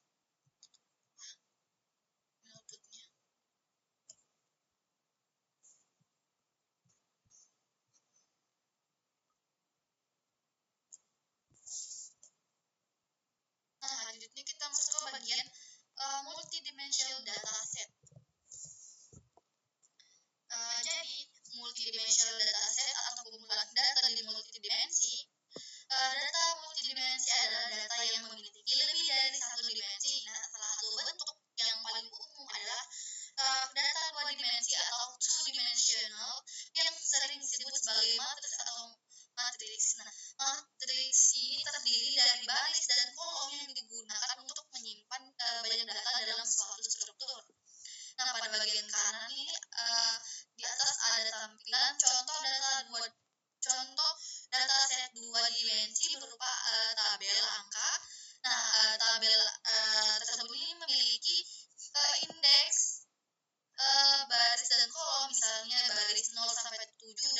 Nah, selanjutnya kita masuk ke bagian multidimensional dataset. multidimensional dataset atau kumpulan data di multidimensi. Data multidimensi adalah data yang memiliki lebih dari satu dimensi. Nah, salah satu bentuk yang paling umum adalah data dua dimensi atau two dimensional yang sering disebut sebagai matriks atau matriks. Nah, matriks ini terdiri dari baris dan kolom yang digunakan untuk menyimpan banyak data dalam suatu struktur. Nah, pada bagian kanan ini di atas ada tampilan contoh data set dua dimensi berupa tabel angka. Nah, tabel tersebut ini memiliki indeks baris dan kolom, misalnya baris 0 sampai 7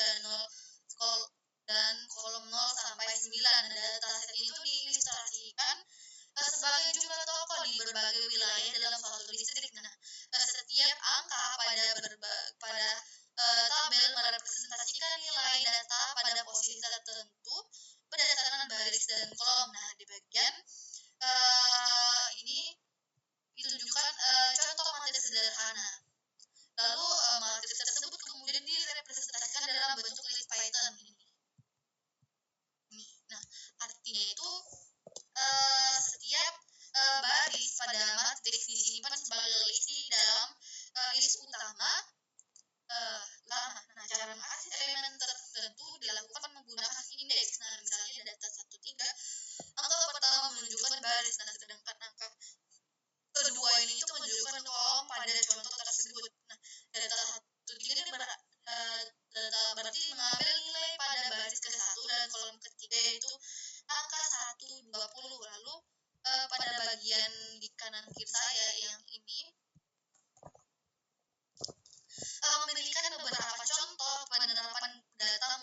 dan kolom 0 sampai 9. Dataset itu diilustrasikan sebagai jumlah toko di berbagai wilayah dalam suatu distrik. Nah, setiap angka pada tabel merepresentasikan nilai data pada posisi tertentu berdasarkan baris dan kolom. Nah, di bagian ini ditunjukkan contoh matriks sederhana. Lalu matriks tersebut kemudian direpresentasikan dalam bentuk list Python ini. Nah, artinya itu setiap baris pada matriks disimpan sebagai list di dalam list utama lama. Nah, cara mengakses elemen tertentu dilakukan menggunakan indeks. Nah, misalnya data 13, angka pertama menunjukkan baris, nah sedangkan angka kedua ini itu menunjukkan kolom pada contoh tersebut. Nah, data 13 ini berarti mengambil nilai pada baris ke-1 dan kolom ketiga yaitu angka 1, 20. Lalu pada bagian di kanan kiri saya yang ini memberikan beberapa contoh penerapan data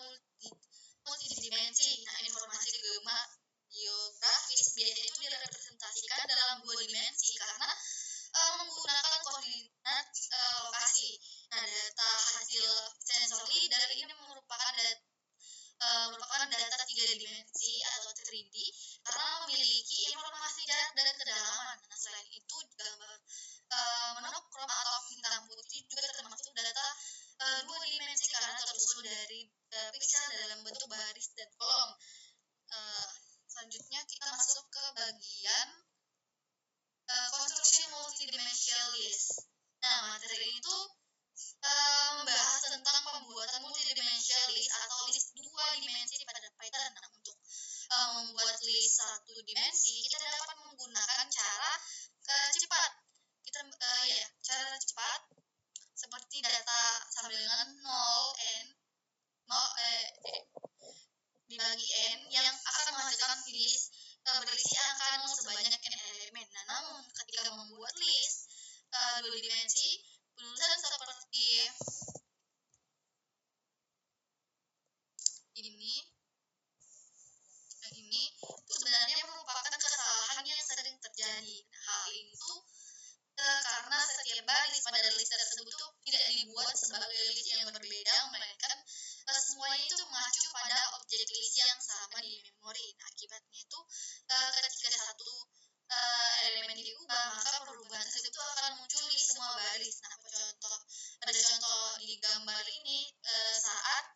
multidimensi. Nah, informasi geografis biasanya itu direpresentasikan dalam dua dimensi karena menggunakan koordinat lokasi. Nah, data hasil sensor LIDAR ini merupakan data 3 dimensi atau 3D karena memiliki informasi jarak dan kedalaman. Nah, selain itu gambar monokrom atau hitam putih juga termasuk data 2 dimensi karena tersusun dari piksel dalam bentuk baris dan kolom. Selanjutnya kita masuk ke bagian konstruksi multidimensional list. Nah, materi ini tuh membahas tentang pembuatan multidimensional list atau list 2 dimensi pada Python. Nah, untuk membuat list 1 dimensi, kita dapat menggunakan cara cepat. Cara cepat seperti data sama dengan 0 dibagi n yang akan menghasilkan list berisi angka 0 sebanyak n elemen. Nah, namun ketika membuat list 2 dimensi, penulisan seperti ini itu sebenarnya merupakan kesalahan yang sering terjadi. Nah, hal ini tuh karena setiap baris pada list tersebut tuh tidak dibuat sebagai list yang berbeda, melainkan semuanya itu mengacu pada objek list yang sama di memori. Nah, akibatnya itu ketika satu elemen diubah, maka perubahan tersebut akan muncul di semua baris. Nah, ada contoh di gambar ini saat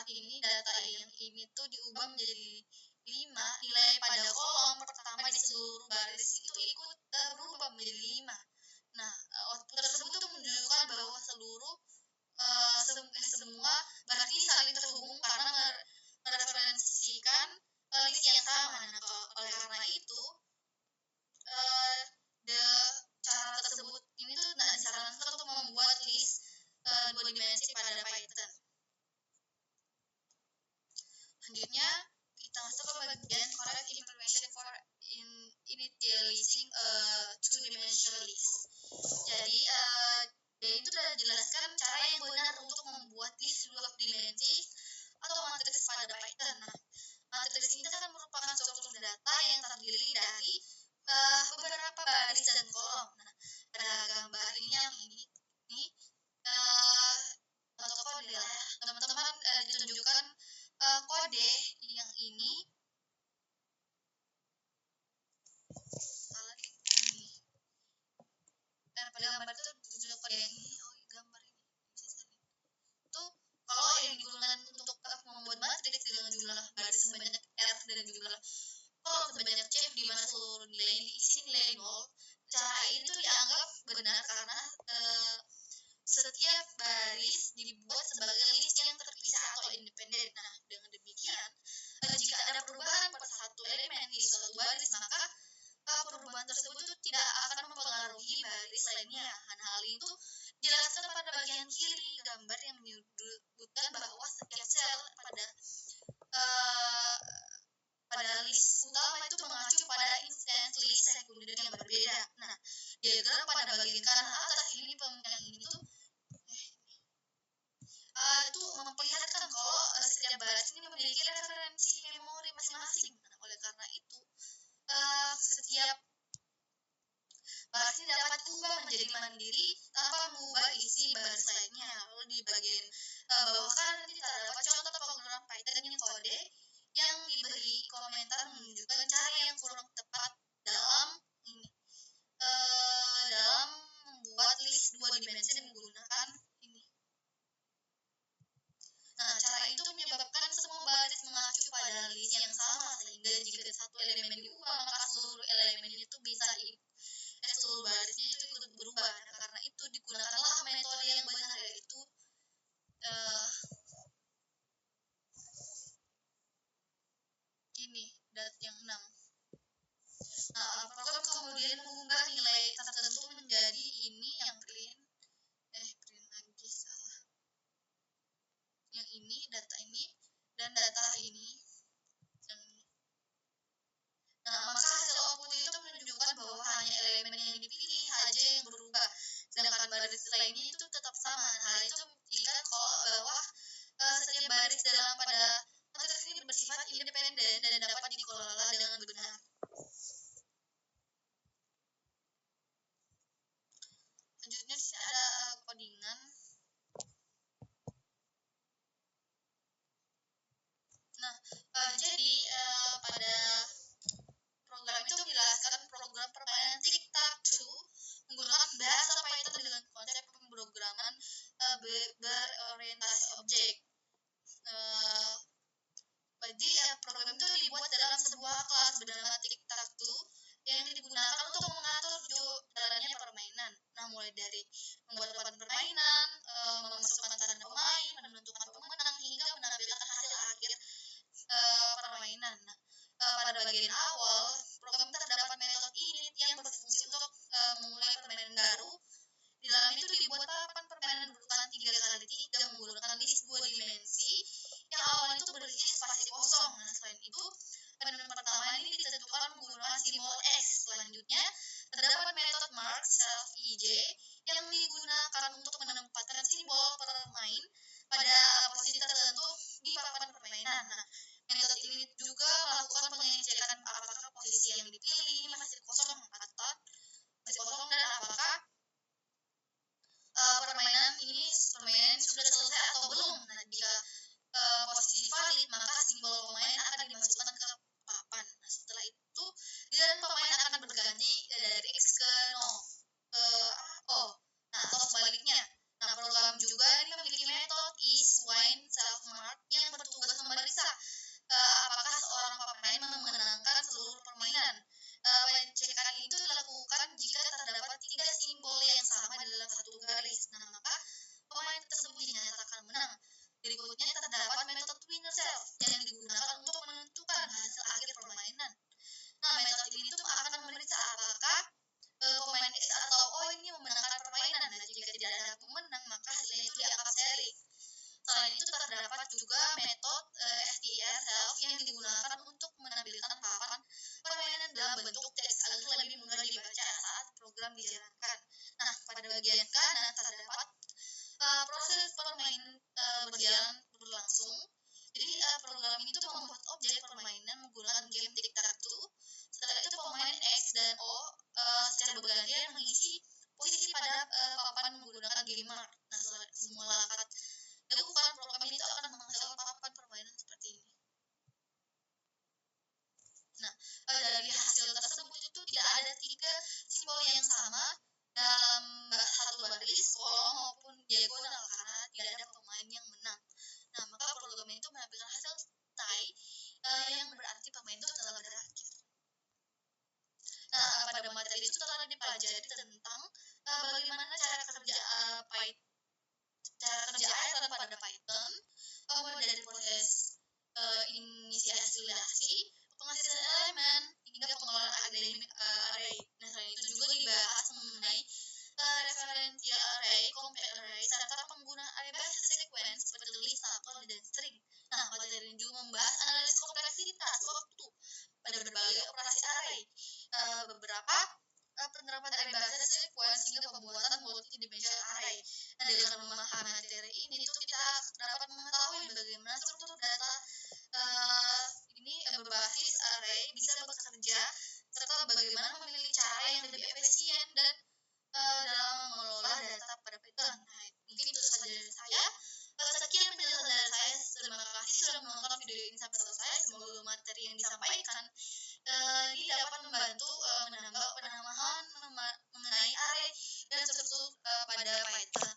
ini data yang ini tuh diubah menjadi 5, nilai pada kolom pertama di seluruh baris itu ikut berubah menjadi 5. Nah, output tersebut tuh menunjukkan bahwa semua berarti saling terhubung karena mereferensikan list yang sama. Nah, oleh karena itu cara tersebut ini tuh disarankan untuk membuat list 2 dimensi pada Python. Selanjutnya kita masuk ke bagian correct information for initializing a two-dimensional list. Jadi dia itu sudah jelaskan cara yang benar untuk membuat list 2 dimensi atau matriks pada Python. Nah, matriks ini kan merupakan struktur data yang terdiri dari beberapa baris dan kolom. Nah, pada gambar ini yang ini atau kode lah ya. Teman-teman ditunjukkan kode yang ini pada gambar itu ditunjukkan kode yang ini. Gambar ini bisa di mana seluruh nilai diisi nilai nol. Cara ini tuh dianggap benar karena setiap baris dibuat sebagai list yang terpisah atau independen. Nah, dengan demikian, jika ada perubahan pada satu elemen di suatu baris, maka perubahan tersebut itu tidak akan mempengaruhi baris lainnya. Hal itu dijelaskan pada bagian kiri gambar yang menyebutkan bahwa setiap sel pada list utama itu mengacu pada instance list sekunder yang berbeda. Nah, diagram pada bagian kanan atas ini yang ini tuh itu memperlihatkan kalau setiap baris ini memiliki referensi memori masing-masing. Nah, oleh karena itu setiap baris ini dapat diubah menjadi mandiri tanpa mengubah isi baris lainnya. Lalu di bagian bawah kanan ini terdapat contoh program Python yang kode yang diberi komentar menunjukkan cara yang kurang tepat dalam membuat list dua dimensi menggunakan ini. Nah, cara itu menyebabkan semua baris mengacu pada list yang sama, sehingga jika satu elemen diubah, maka seluruh elemennya itu seluruh barisnya itu ikut berubah. Nah, karena itu digunakanlah metode yang benar, yaitu ini dat yang 6. Nah, program kemudian mengubah nilai tertentu menjadi ini yang print lagi salah. Yang ini data ini dan data ini. Nah, maka hasil output itu menunjukkan bahwa hanya elemen yang dipilih saja yang berubah, sedangkan baris lainnya itu tetap sama. Hal itu membuktikan bahwa setiap baris dalam pada matriks ini bersifat independen dan dapat dikelola dengan benar. Selanjutnya sih ada codingan. Nah, jadi pada program itu menjelaskan program permainan tic-tac-toe menggunakan bahasa Python dengan konsep pemrograman berorientasi objek. Jadi program itu dibuat dalam sebuah kelas bernama tic-tac-toe yang digunakan untuk mengatur jalannya permainan. Nah, mulai dari membuat papan permainan, memasukkan tanda pemain, menentukan pemenang, hingga menampilkan hasil akhir permainan. Nah, pada bagian awal, program terdapat metode init yang berfungsi untuk memulai permainan baru. Di dalam itu dibuat papan permainan berukuran 3x3 menggunakan list 2 dimensi yang awalnya itu berisi spasi kosong. Nah, selain itu, permainan pertama ini ditentukan menggunakan simbol X. Selanjutnya, terdapat metode mark self ij yang digunakan untuk menempatkan simbol pemain pada posisi tertentu di papan permainan. Nah, metode ini juga melakukan pengecekan apakah posisi yang dipilih ini masih kosong dan apakah permainan ini sudah selesai atau belum. Nah, jika posisi valid, maka simbol pemain akan dimasukkan ke papan. Nah, setelah itu, dan pemain akan berganti dari X ke 0 O. Nah, atau sebaliknya. Nah, program juga ini memiliki metode isWine self-mark yang bertugas memeriksa apakah seorang pemain memenangkan seluruh permainan. Pengecekan itu dilakukan jika terdapat 3 simbol yang sama dalam satu garis. Nah, maka pemain tersebut dinyatakan menang. Berikutnya terdapat metode winner self yang digunakan untuk menentukan hasil akhir permainan. Nah, metode ini tuh akan memeriksa apakah pemain X atau O ini memenangkan permainan. Nah, jika tidak ada pemenang, maka hasilnya itu dianggap seri. Selain itu terdapat juga metode str self yang digunakan untuk menampilkan papan permainan dalam bentuk teks agar lebih mudah dibaca saat program dijalankan. Nah, pada bagian kanan terdapat proses permainan berlangsung. Jadi program ini tuh membuat objek permainan menggunakan game tic-tac-toe. Setelah itu pemain X dan O secara bergantian mengisi posisi pada papan menggunakan game mark. Nah, semua langkah dilakukan, program itu akan menghasilkan papan permainan seperti ini. Nah, dari hasil tersebut itu tidak ada 3 simbol yang sama dalam satu baris, kolom maupun diagonal karena tidak ada pemain yang menang. Nah, maka program itu menampilkan hasil tie yang berarti pemain itu telah berakhir. materi itu telah dipelajari tentang bagaimana cara kerja Python pada Python, mulai dari proses inisialisasi, penghasil elemen, hingga pengelolaan akademik array. Nah, selain itu juga dibahas mengenai referential array, compare array, serta penggunaan array basis sequence seperti list, tuple, dan string. Nah, materi ini juga membahas analisis kompleksitas waktu pada berbagai operasi array. Beberapa penerapan array basis sequence hingga pembuatan multidimensional array. Nah, dengan memahami materi ini itu kita dapat mengetahui bagaimana struktur data ini berbasis array bisa bekerja, serta bagaimana memilih cara yang lebih efisien dan dalam mengelola data pada Python. Nah, mungkin itu saja dari saya. Sekian penjelasan dari saya. Terima kasih sudah menonton video ini sampai selesai. Semoga materi yang disampaikan ini dapat membantu menambah pemahaman mengenai array dan struktur pada Python.